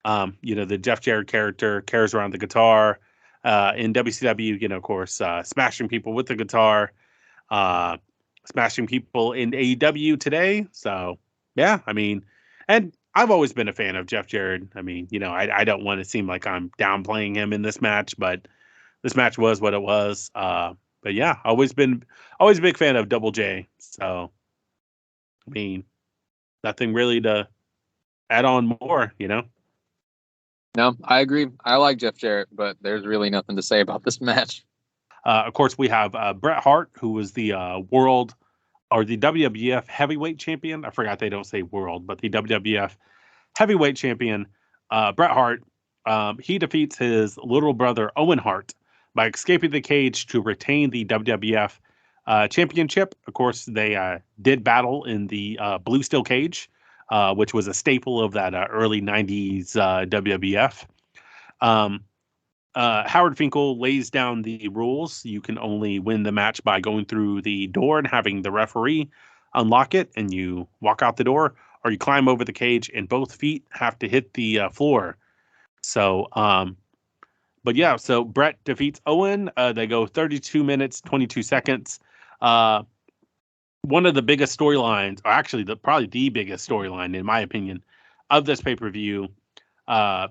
The Jeff Jarrett character carries around the guitar. In WCW, of course, smashing people with the guitar, smashing people in AEW today. So, yeah, I mean, and I've always been a fan of Jeff Jarrett. I mean, I don't want to seem like I'm downplaying him in this match, but this match was what it was. But yeah, always a big fan of Double J. So, I mean, nothing really to add on more, No, I agree. I like Jeff Jarrett, but there's really nothing to say about this match. Of course, we have Bret Hart, who was the world or the WWF heavyweight champion. I forgot they don't say world, but the WWF heavyweight champion, Bret Hart. He defeats his little brother, Owen Hart, by escaping the cage to retain the WWF championship. Of course, they did battle in the blue steel cage, which was a staple of that early 90s WWF. Howard Finkel lays down the rules. You can only win the match by going through the door and having the referee unlock it, and you walk out the door, or you climb over the cage and both feet have to hit the floor. So, but yeah, so Bret defeats Owen. They go 32 minutes, 22 seconds. One of the biggest storylines, or actually probably the biggest storyline, in my opinion, of this pay-per-view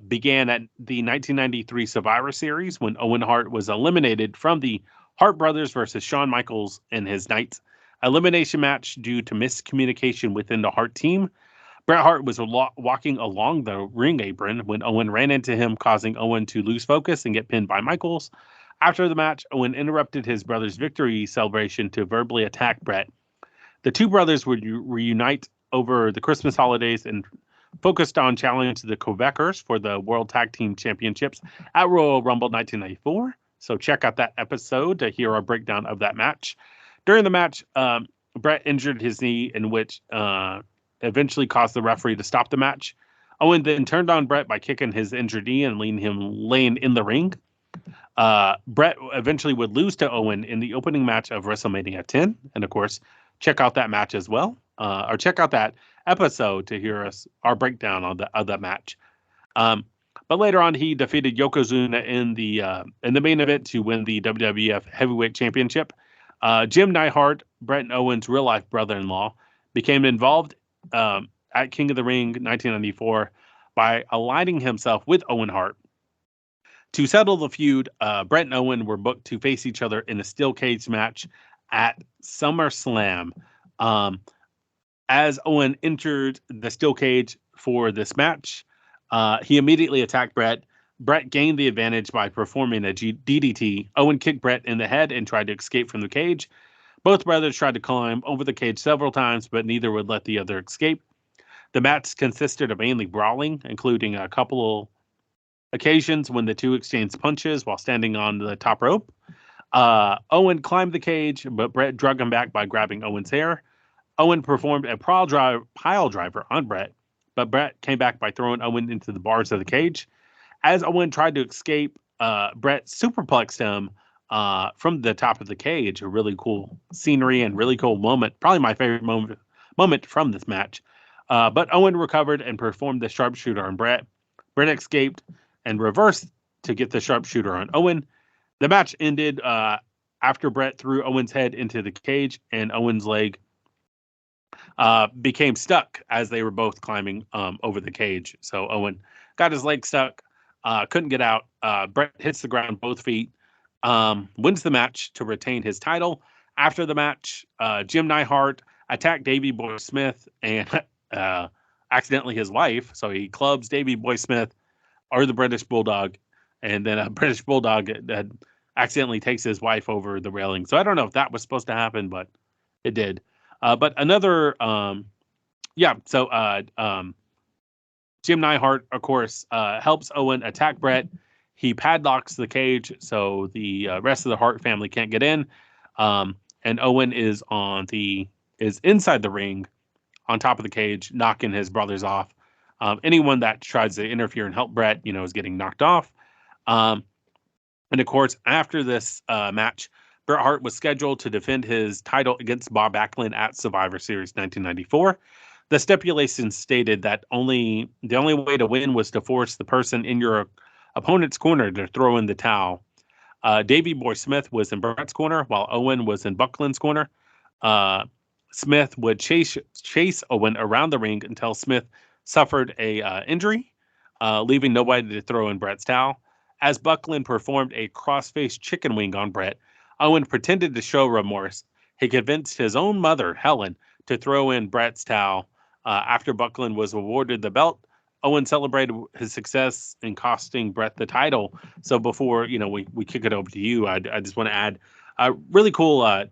began at the 1993 Survivor Series when Owen Hart was eliminated from the Hart Brothers versus Shawn Michaels and his Knights elimination match due to miscommunication within the Hart team. Bret Hart was walking along the ring apron when Owen ran into him, causing Owen to lose focus and get pinned by Michaels. After the match, Owen interrupted his brother's victory celebration to verbally attack Bret. The two brothers would reunite over the Christmas holidays and focused on challenging the Quebecers for the World Tag Team Championships at Royal Rumble 1994. So check out that episode to hear our breakdown of that match. During the match, Bret injured his knee, in which eventually caused the referee to stop the match. Owen then turned on Bret by kicking his injured knee and leaving him laying in the ring. Bret eventually would lose to Owen in the opening match of WrestleMania 10. And of course, check out that match as well, or check out that episode to hear our breakdown of that match. But later on, he defeated Yokozuna in the main event to win the WWF Heavyweight Championship. Jim Neidhart, Bret and Owen's real-life brother-in-law, became involved at King of the Ring 1994 by aligning himself with Owen Hart. To settle the feud, Bret and Owen were booked to face each other in a steel cage match at SummerSlam. As Owen entered the steel cage for this match, he immediately attacked Bret. Bret gained the advantage by performing a DDT. Owen kicked Bret in the head and tried to escape from the cage. Both brothers tried to climb over the cage several times, but neither would let the other escape. The match consisted of mainly brawling, including a couple occasions when the two exchanged punches while standing on the top rope. Owen climbed the cage, but Bret drug him back by grabbing Owen's hair. Owen performed a pile driver on Bret, but Bret came back by throwing Owen into the bars of the cage. As Owen tried to escape, Bret superplexed him from the top of the cage. A really cool scenery and really cool moment. Probably my favorite moment from this match. But Owen recovered and performed the sharpshooter on Bret. Bret escaped and reversed to get the sharpshooter on Owen. The match ended after Bret threw Owen's head into the cage and Owen's leg became stuck as they were both climbing over the cage. So Owen got his leg stuck, couldn't get out. Bret hits the ground both feet, wins the match to retain his title. After the match, Jim Neidhart attacked Davey Boy Smith and accidentally his wife. So he clubs Davey Boy Smith or the British Bulldog, and then a British Bulldog accidentally takes his wife over the railing. So I don't know if that was supposed to happen, but it did. But another, Jim Neidhart, of course, helps Owen attack Bret. He padlocks the cage so the rest of the Hart family can't get in. And Owen is inside the ring on top of the cage, knocking his brothers off. Anyone that tries to interfere and help Bret, is getting knocked off. And of course, after this match, Bret Hart was scheduled to defend his title against Bob Backlund at Survivor Series 1994. The stipulation stated that the only way to win was to force the person in your opponent's corner to throw in the towel. Davey Boy Smith was in Bret's corner, while Owen was in Backlund's corner. Smith would chase Owen around the ring until Smith suffered a injury, leaving nobody to throw in Bret's towel. As Backlund performed a cross-faced chicken wing on Bret, Owen pretended to show remorse. He convinced his own mother, Helen, to throw in Bret's towel. After Backlund was awarded the belt, Owen celebrated his success in costing Bret the title. So before we kick it over to you, I just want to add really cool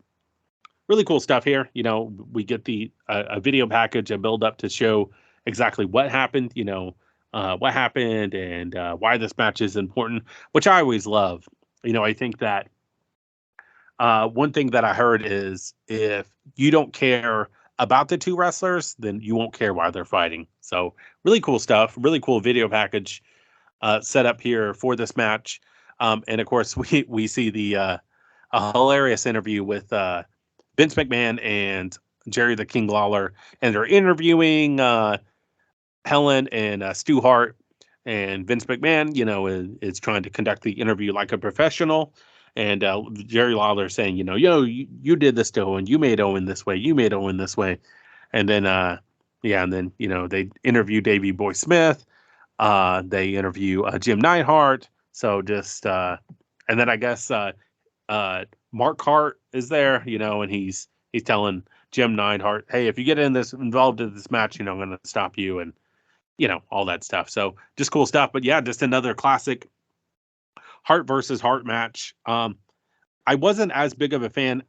stuff here. We get a video package, a build up to show exactly what happened. What happened and why this match is important, which I always love. I think that one thing that I heard is if you don't care about the two wrestlers, then you won't care why they're fighting. So really cool stuff, really cool video package set up here for this match. And of course, we see a hilarious interview with Vince McMahon and Jerry the King Lawler, and they're interviewing Helen and Stu Hart, and Vince McMahon, is trying to conduct the interview like a professional. And Jerry Lawler saying, you did this to Owen, you made Owen this way, you made Owen this way. And then, they interview Davey Boy Smith. They interview Jim Neidhart. So just, and then I guess Mark Hart is there, and he's telling Jim Neidhart, hey, if you get involved in this match, I'm going to stop you, and all that stuff. So just cool stuff. But yeah, just another classic Hart versus Hart match. I wasn't as big of a fan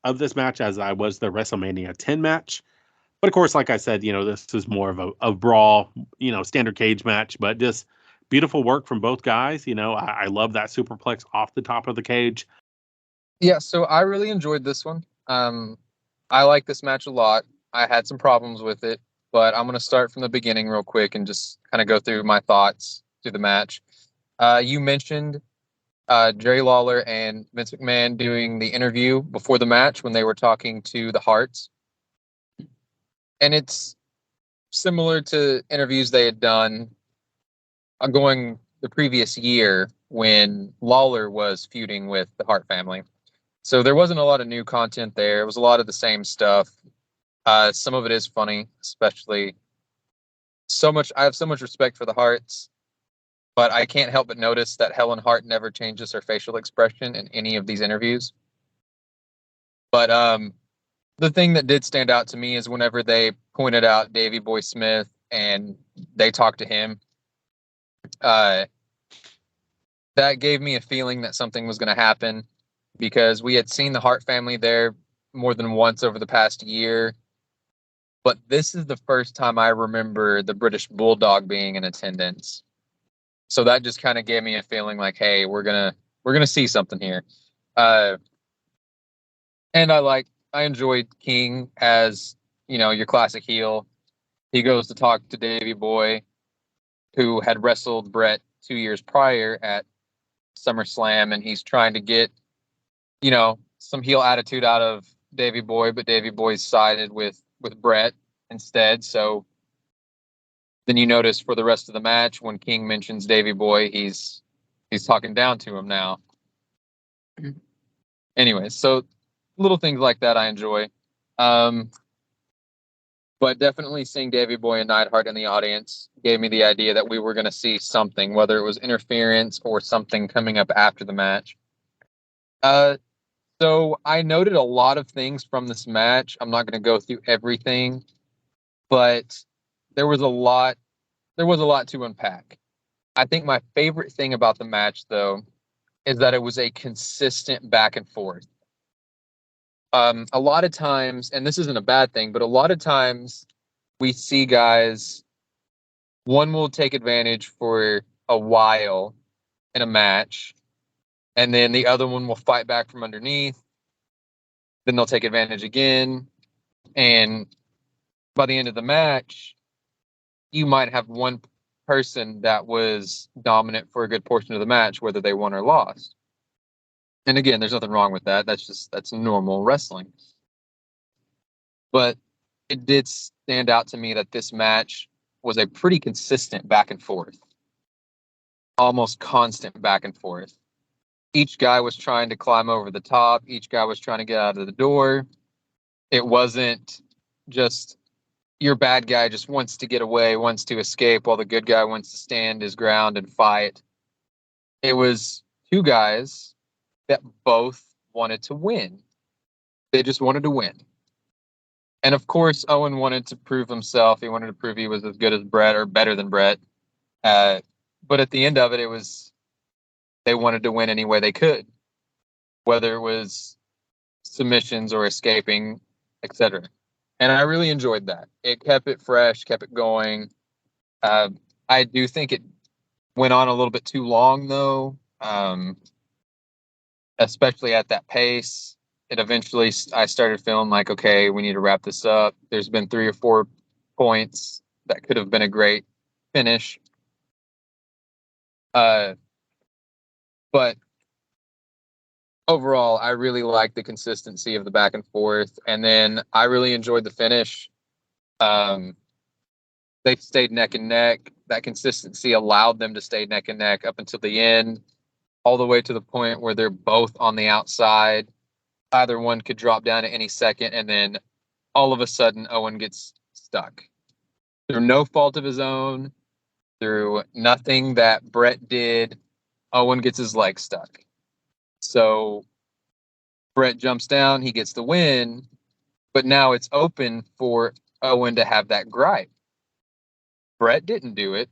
of this match as I was the WrestleMania 10 match. But of course, like I said, this is more of a brawl, standard cage match, but just beautiful work from both guys. I love that superplex off the top of the cage. Yeah, so I really enjoyed this one. I like this match a lot. I had some problems with it, but I'm going to start from the beginning real quick and just kind of go through my thoughts through the match. You mentioned Jerry Lawler and Vince McMahon doing the interview before the match when they were talking to the Harts. And it's similar to interviews they had done going the previous year when Lawler was feuding with the Hart family. So there wasn't a lot of new content there. It was a lot of the same stuff. Some of it is funny, especially I have so much respect for the Harts, but I can't help but notice that Helen Hart never changes her facial expression in any of these interviews. But the thing that did stand out to me is whenever they pointed out Davey Boy Smith and they talked to him, that gave me a feeling that something was going to happen, because we had seen the Hart family there more than once over the past year. But this is the first time I remember the British Bulldog being in attendance. So that just kind of gave me a feeling like, hey, we're gonna see something here. And I enjoyed King as, your classic heel. He goes to talk to Davey Boy, who had wrestled Bret 2 years prior at SummerSlam, and he's trying to get, some heel attitude out of Davey Boy, but Davey Boy's sided with Bret instead. So then you notice for the rest of the match, when King mentions Davey Boy, he's talking down to him now. Anyway, so little things like that I enjoy. But definitely seeing Davey Boy and Neidhart in the audience gave me the idea that we were going to see something, whether it was interference or something coming up after the match. So I noted a lot of things from this match. I'm not going to go through everything, but there was a lot to unpack. I think my favorite thing about the match, though, is that it was a consistent back and forth. A lot of times, and this isn't a bad thing, but a lot of times we see guys, one will take advantage for a while in a match, and then the other one will fight back from underneath. Then they'll take advantage again. And by the end of the match, you might have one person that was dominant for a good portion of the match, whether they won or lost. And again, there's nothing wrong with that. That's normal wrestling. But it did stand out to me that this match was a pretty consistent back and forth, almost constant back and forth. Each guy was trying to climb over the top. Each guy was trying to get out of the door. It wasn't just your bad guy just wants to get away, wants to escape, while the good guy wants to stand his ground and fight. It was two guys that both wanted to win. They just wanted to win. And of course, Owen wanted to prove himself. He wanted to prove he was as good as Bret or better than Bret. But at the end of it, it was they wanted to win any way they could, whether it was submissions or escaping, etc. And I really enjoyed that. It kept it fresh, kept it going. I do think it went on a little bit too long, though, especially at that pace. It eventually, I started feeling like, okay, we need to wrap this up. There's been 3 or 4 points that could have been a great finish. But overall, I really liked the consistency of the back and forth. And then I really enjoyed the finish. They stayed neck and neck. That consistency allowed them to stay neck and neck up until the end, all the way to the point where they're both on the outside. Either one could drop down at any second, and then all of a sudden, Owen gets stuck. Through no fault of his own, through nothing that Bret did, Owen gets his leg stuck. So Bret jumps down, he gets the win, but now it's open for Owen to have that gripe. Bret didn't do it.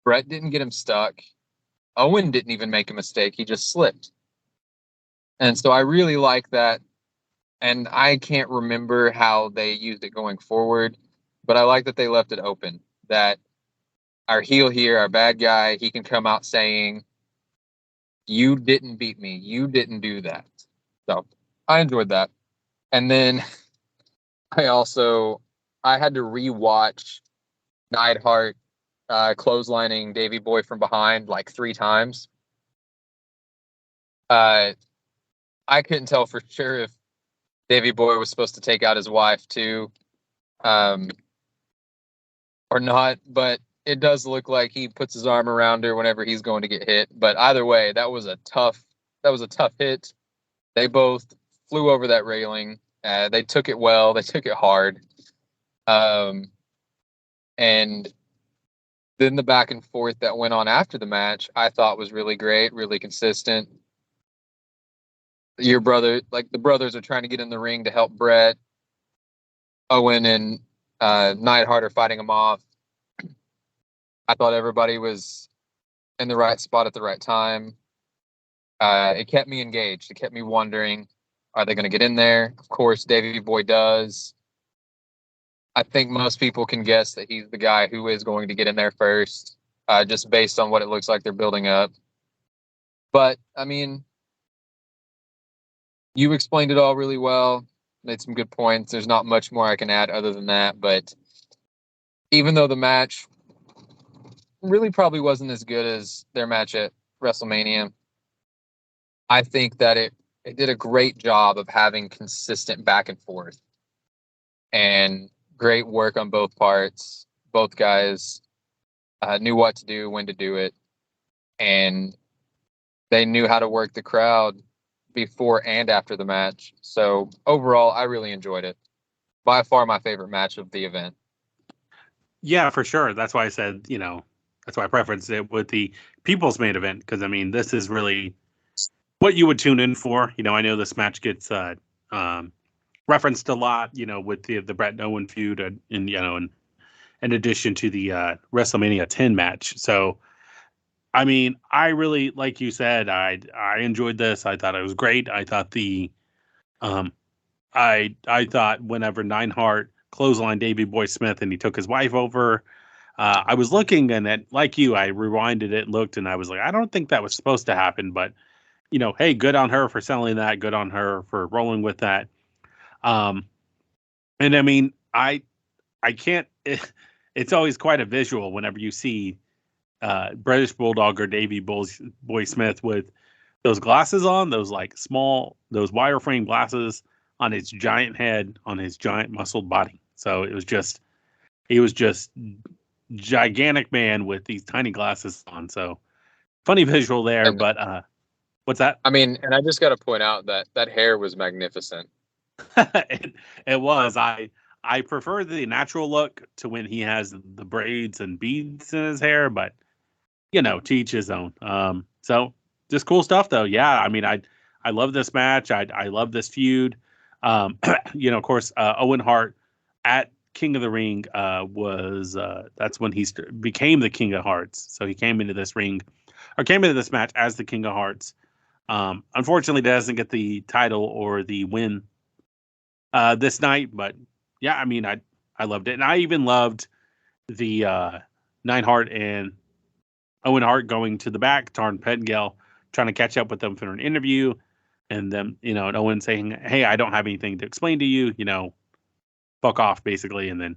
Bret didn't get him stuck. Owen didn't even make a mistake. He just slipped. And so I really like that. And I can't remember how they used it going forward, but I like that they left it open, that our heel here, our bad guy, he can come out saying, you didn't beat me. You didn't do that. So I enjoyed that. And then I had to rewatch Neidhart clotheslining Davey Boy from behind like 3 times. I couldn't tell for sure if Davey Boy was supposed to take out his wife too, or not, but it does look like he puts his arm around her whenever he's going to get hit. But either way, that was a tough hit. They both flew over that railing. They took it well. They took it hard. And then the back and forth that went on after the match, I thought was really great, really consistent. your brother, like the brothers are trying to get in the ring to help Bret. Owen and Neidhart are fighting him off. I thought everybody was in the right spot at the right time. It kept me engaged. It kept me wondering, are they going to get in there? Of course, Davey Boy does. I think most people can guess that he's the guy who is going to get in there first, just based on what it looks like they're building up. But, I mean, you explained it all really well, made some good points. There's not much more I can add other than that. But even though the match really probably wasn't as good as their match at WrestleMania, I think that it did a great job of having consistent back and forth and great work on both parts. Both guys knew what to do, when to do it, and they knew how to work the crowd before and after the match. So overall, I really enjoyed it. By far my favorite match of the event. Yeah, for sure. That's why I said, that's why I preferenced it with the people's main event, because I mean, this is really what you would tune in for. I know this match gets referenced a lot, with the Bret and Owen feud, and in addition to the WrestleMania 10 match. So, I mean, I really, like you said, I enjoyed this. I thought it was great. I thought I thought whenever Neidhart clotheslined Davey Boy Smith and he took his wife over, I was looking, and like you, I rewinded it and looked, and I was like, I don't think that was supposed to happen, but hey, good on her for selling that. Good on her for rolling with that. And I mean, I can't. It's always quite a visual whenever you see British Bulldog or Davey Boy Smith with those glasses on, those wireframe glasses on his giant head, on his giant muscled body. So he was just gigantic man with these tiny glasses on. So funny visual there, And, but what's that? I mean, and I just got to point out that hair was magnificent. It was. I prefer the natural look to when he has the braids and beads in his hair, but to each his own. So just cool stuff though. Yeah, I mean, I love this match. I love this feud. Of course, Owen Hart at King of the Ring was that's when he became the King of Hearts. So he came into this match as the King of Hearts. Unfortunately, doesn't get the title or the win this night, but yeah, I mean, I loved it, and I even loved the Neidhart and Owen Hart going to the back, Tarn Pettengill trying to catch up with them for an interview, and them, and Owen saying, "Hey, I don't have anything to explain to you, fuck off," basically, and then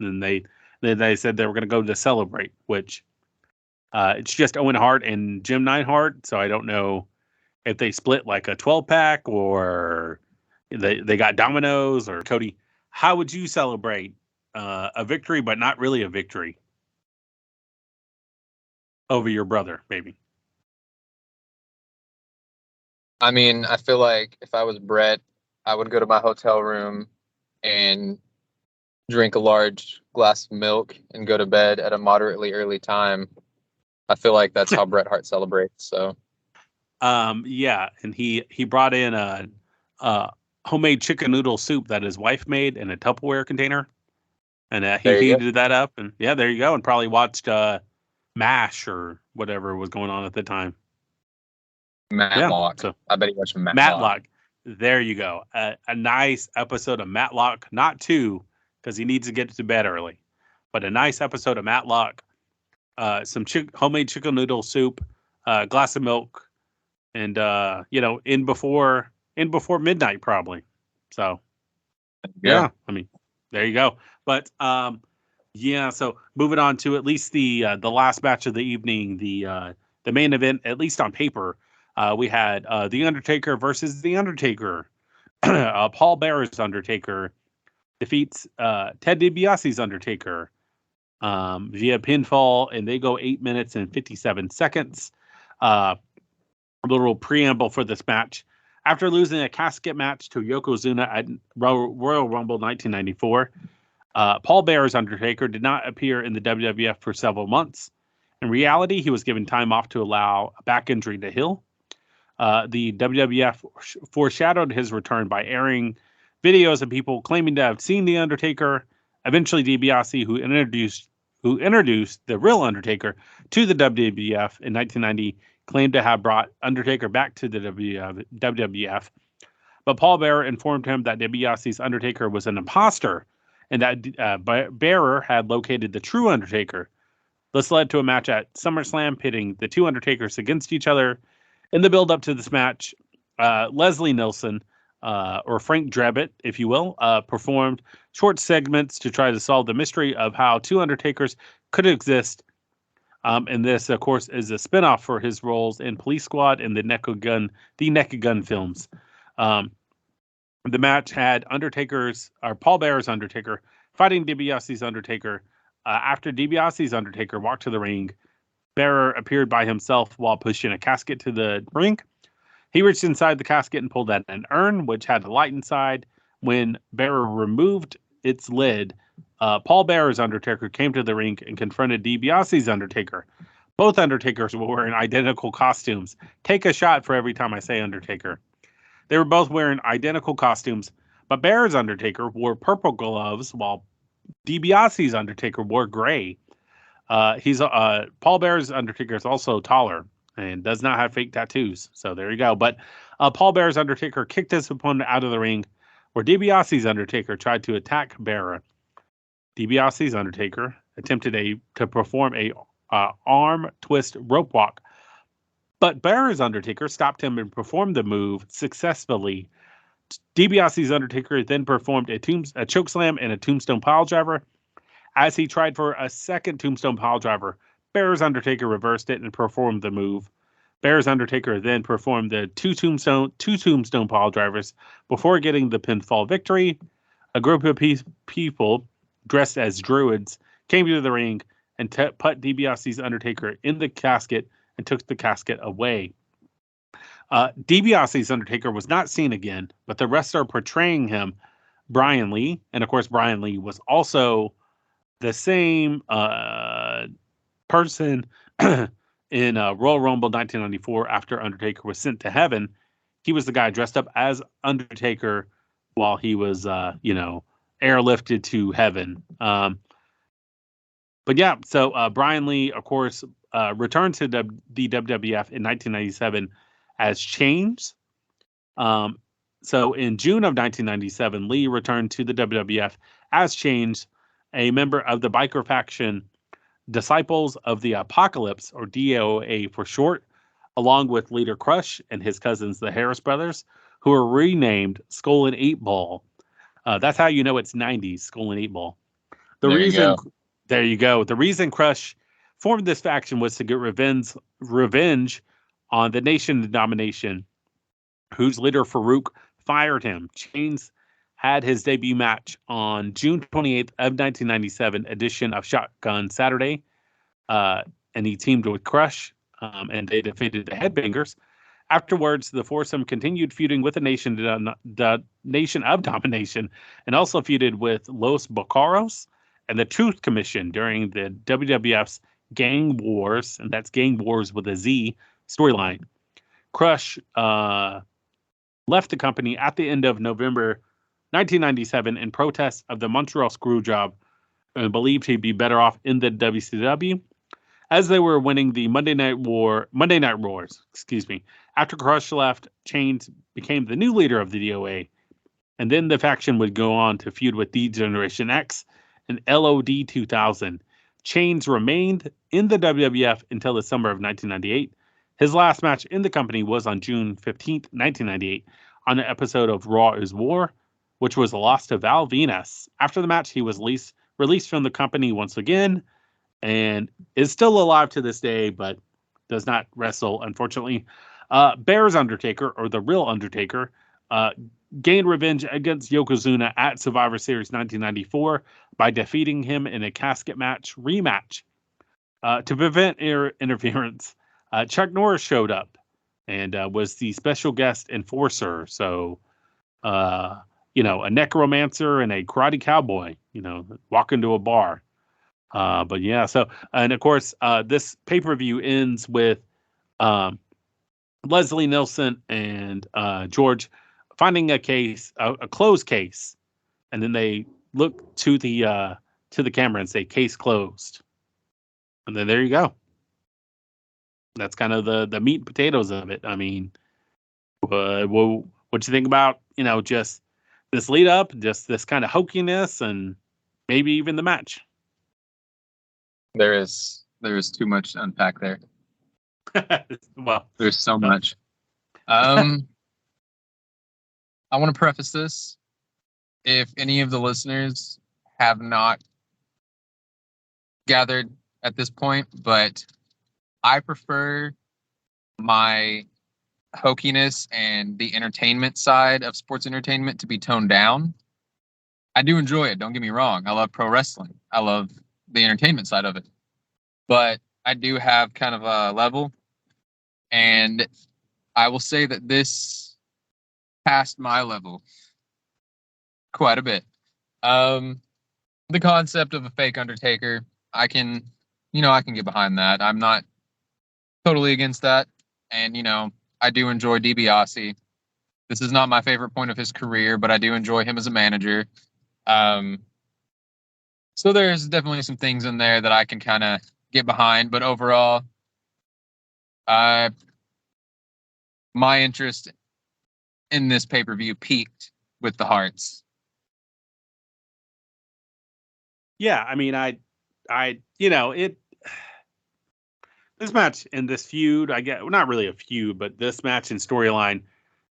they said they were going to go to celebrate, which it's just Owen Hart and Jim Neidhart, so I don't know if they split like a 12-pack or they got Domino's. Or Cody, how would you celebrate a victory, but not really a victory over your brother, maybe? I mean, I feel like if I was Bret, I would go to my hotel room and drink a large glass of milk and go to bed at a moderately early time. I feel like that's how Bret Hart celebrates. So, yeah, and he brought in a homemade chicken noodle soup that his wife made in a Tupperware container, and he heated that up, and yeah, there you go, and probably watched MASH or whatever was going on at the time. Matlock. Yeah, so I bet he watched Matlock. There you go. A nice episode of Matlock, not two, because he needs to get to bed early, but a nice episode of Matlock. Some homemade chicken noodle soup, glass of milk, and in before midnight probably. So yeah, I mean, there you go. But yeah, so moving on to at least the last match of the evening, the main event, at least on paper. We had The Undertaker versus The Undertaker. Paul Bearer's Undertaker defeats Ted DiBiase's Undertaker via pinfall, and they go 8 minutes and 57 seconds. A little preamble for this match. After losing a casket match to Yokozuna at Royal Rumble 1994, Paul Bearer's Undertaker did not appear in the WWF for several months. In reality, he was given time off to allow a back injury to heal. The WWF foreshadowed his return by airing videos of people claiming to have seen the Undertaker. Eventually, DiBiase, who introduced the real Undertaker to the WWF in 1990, claimed to have brought Undertaker back to the WWF. But Paul Bearer informed him that DiBiase's Undertaker was an imposter and that Bearer had located the true Undertaker. This led to a match at SummerSlam pitting the two Undertakers against each other. In the build-up to this match, Leslie Nielsen, or Frank Drebin, if you will, performed short segments to try to solve the mystery of how two Undertakers could exist. And this, of course, is a spinoff for his roles in Police Squad and the Naked Gun films. The match had Paul Bearer's Undertaker fighting DiBiase's Undertaker. After DiBiase's Undertaker walked to the ring, Bearer appeared by himself while pushing a casket to the ring. He reached inside the casket and pulled out an urn, which had a light inside. When Bearer removed its lid, Paul Bearer's Undertaker came to the ring and confronted DiBiase's Undertaker. Both Undertakers were wearing identical costumes. Take a shot for every time I say Undertaker. They were both wearing identical costumes, but Bearer's Undertaker wore purple gloves while DiBiase's Undertaker wore gray. Paul Bearer's Undertaker is also taller and does not have fake tattoos. So there you go. But Paul Bearer's Undertaker kicked his opponent out of the ring, where DiBiase's Undertaker tried to attack Bearer. DiBiase's Undertaker attempted to perform a arm twist rope walk, but Bearer's Undertaker stopped him and performed the move successfully. DiBiase's Undertaker then performed a chokeslam and a tombstone piledriver. As he tried for a second tombstone piledriver, Bearer's Undertaker reversed it and performed the move. Bearer's Undertaker then performed the two tombstone piledrivers before getting the pinfall victory. A group of people dressed as druids came to the ring and put DiBiase's Undertaker in the casket and took the casket away. DiBiase's Undertaker was not seen again, but the wrestler portraying him, Brian Lee, and of course Brian Lee was also the same person in Royal Rumble 1994 after Undertaker was sent to heaven. He was the guy dressed up as Undertaker while he was, airlifted to heaven. But yeah, so Brian Lee, of course, returned to the WWF in 1997 as Chains. So in June of 1997, Lee returned to the WWF as Chains, a member of the biker faction Disciples of the Apocalypse, or DOA for short, along with leader Crush and his cousins, the Harris Brothers, who were renamed Skull and 8 Ball. That's how you know it's 90s, Skull and 8 Ball. There you go. The reason Crush formed this faction was to get revenge on the Nation of Domination, whose leader Farouk fired him. Chains had his debut match on June 28th of 1997 edition of Shotgun Saturday, and he teamed with Crush, and they defeated the Headbangers. Afterwards, the foursome continued feuding with the Nation of Domination, and also feuded with Los Bocaros and the Truth Commission during the WWF's Gang Wars, and that's Gang Wars with a Z storyline. Crush left the company at the end of November 1997 in protest of the Montreal Screwjob, and believed he'd be better off in the WCW. As they were winning the Monday Night Wars. After Crush left, Chains became the new leader of the DOA, and then the faction would go on to feud with D-Generation X and LOD 2000. Chains remained in the WWF until the summer of 1998. His last match in the company was on June 15th, 1998, on an episode of Raw is War, which was a loss to Val Venus. After the match, he was released from the company once again, and is still alive to this day, but does not wrestle, unfortunately. Bearer's Undertaker, or the real Undertaker, gained revenge against Yokozuna at Survivor Series 1994 by defeating him in a casket rematch. To prevent interference, Chuck Norris showed up and was the special guest enforcer. So, a necromancer and a karate cowboy, walk into a bar. But yeah, so, and of course, this pay-per-view ends with Leslie Nielsen and George finding a case, a closed case, and then they look to the camera and say "case closed," and then there you go. That's kind of the meat and potatoes of it. I mean, what you think about just this lead up, just this kind of hokiness, and maybe even the match? There is too much to unpack there. Well, there's so much. I want to preface this. If any of the listeners have not gathered at this point, but I prefer my hokiness and the entertainment side of sports entertainment to be toned down. I do enjoy it. Don't get me wrong. I love pro wrestling. I love the entertainment side of it. But I do have kind of a level. And I will say that this passed my level quite a bit. The concept of a fake Undertaker, I can get behind that. I'm not totally against that. And, I do enjoy DiBiase. This is not my favorite point of his career, but I do enjoy him as a manager. So there's definitely some things in there that I can kind of get behind. But overall, my interest in this pay-per-view peaked with the Harts. Yeah, I mean, this match and this feud, I get not really a feud, but this match and storyline,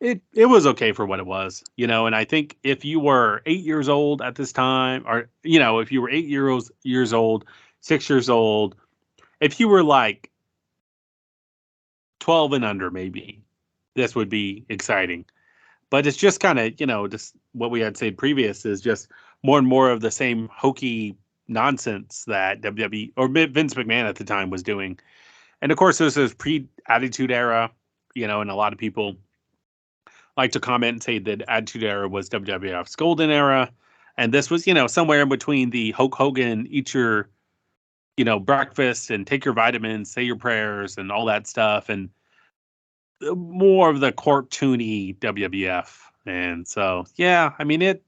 it was okay for what it was, and I think if you were 8 years old at this time, or if you were 8 years old, 6 years old, if you were like 12 and under, maybe this would be exciting. But it's just kind of, just what we had said previous is just more and more of the same hokey nonsense that WWE or Vince McMahon at the time was doing. And of course, this is pre-Attitude Era, and a lot of people like to comment and say that Attitude Era was WWF's golden era. And this was, somewhere in between the Hulk Hogan, eat your, breakfast and take your vitamins, say your prayers and all that stuff. And more of the cartoony WWF. And so, yeah, I mean, it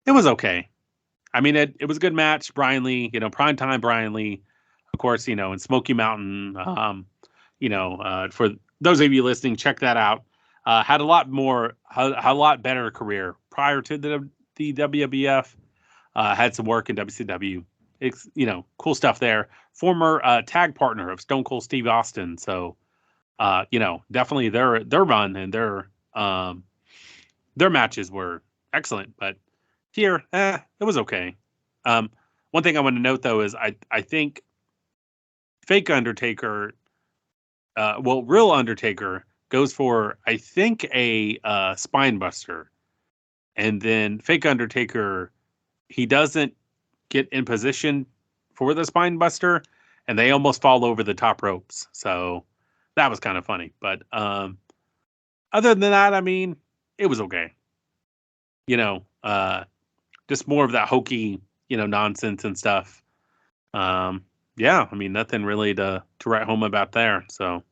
was okay. I mean, it was a good match. Brian Lee, primetime Brian Lee, of course, in Smoky Mountain, for those of you listening, check that out. Had a lot better career prior to the WWF. Had some work in WCW. It's, cool stuff there. Former tag partner of Stone Cold Steve Austin. So, definitely their run and their matches were excellent. But here, it was okay. One thing I want to note though is I think fake Undertaker, real Undertaker goes for, I think, a spine buster, and then fake Undertaker, he doesn't get in position for the spine buster, and they almost fall over the top ropes. So that was kind of funny. But other than that, I mean, it was okay. Just more of that hokey, nonsense and stuff. Yeah, I mean, nothing really to write home about there. So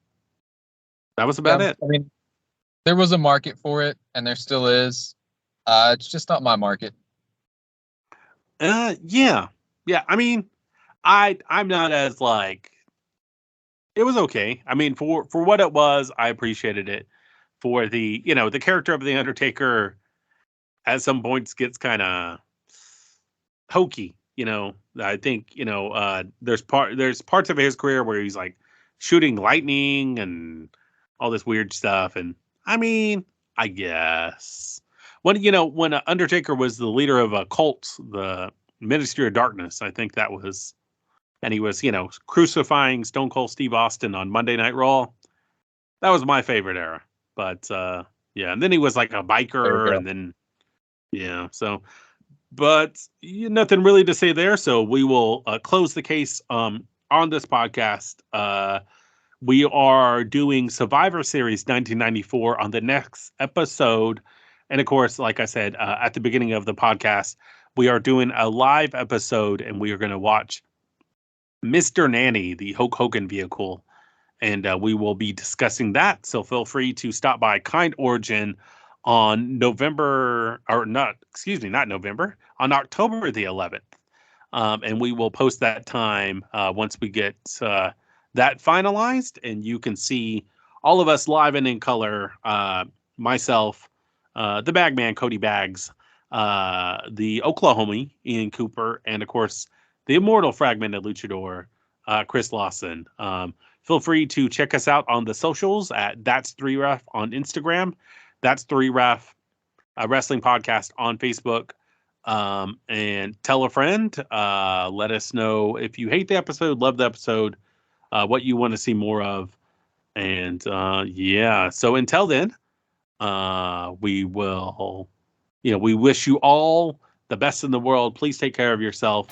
that was about it. I mean, there was a market for it, and there still is. It's just not my market. Yeah. I mean, I'm not as like. It was okay. I mean, for what it was, I appreciated it. For the the character of the Undertaker, at some points gets kind of hokey. I think there's parts of his career where he's like shooting lightning and all this weird stuff. And I mean, I guess when Undertaker was the leader of a cult, the Ministry of Darkness, I think that was, and he was crucifying Stone Cold Steve Austin on Monday Night Raw. That was my favorite era. But yeah, and then he was like a biker, and then so. But nothing really to say there. So we will close the case on this podcast. We are doing Survivor Series 1994 on the next episode. And of course, like I said, at the beginning of the podcast, we are doing a live episode, and we are going to watch Mr. Nanny, the Hulk Hogan vehicle, and we will be discussing that. So feel free to stop by Kind Origin on October the 11th. And we will post that time once we get that finalized, and you can see all of us live and in color. Myself, the Bagman, Cody Baggz, the Oklahoma, Ian Cooper, and of course, the immortal Fragmented Luchador, Chris Lawson. Feel free to check us out on the socials at That's 3Ref on Instagram, That's 3Ref Wrestling Podcast on Facebook, and tell a friend. Let us know if you hate the episode, love the episode, what you want to see more of. And so until then, we will, we wish you all the best in the world. Please take care of yourself,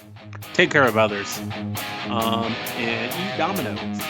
take care of others, and eat Domino's.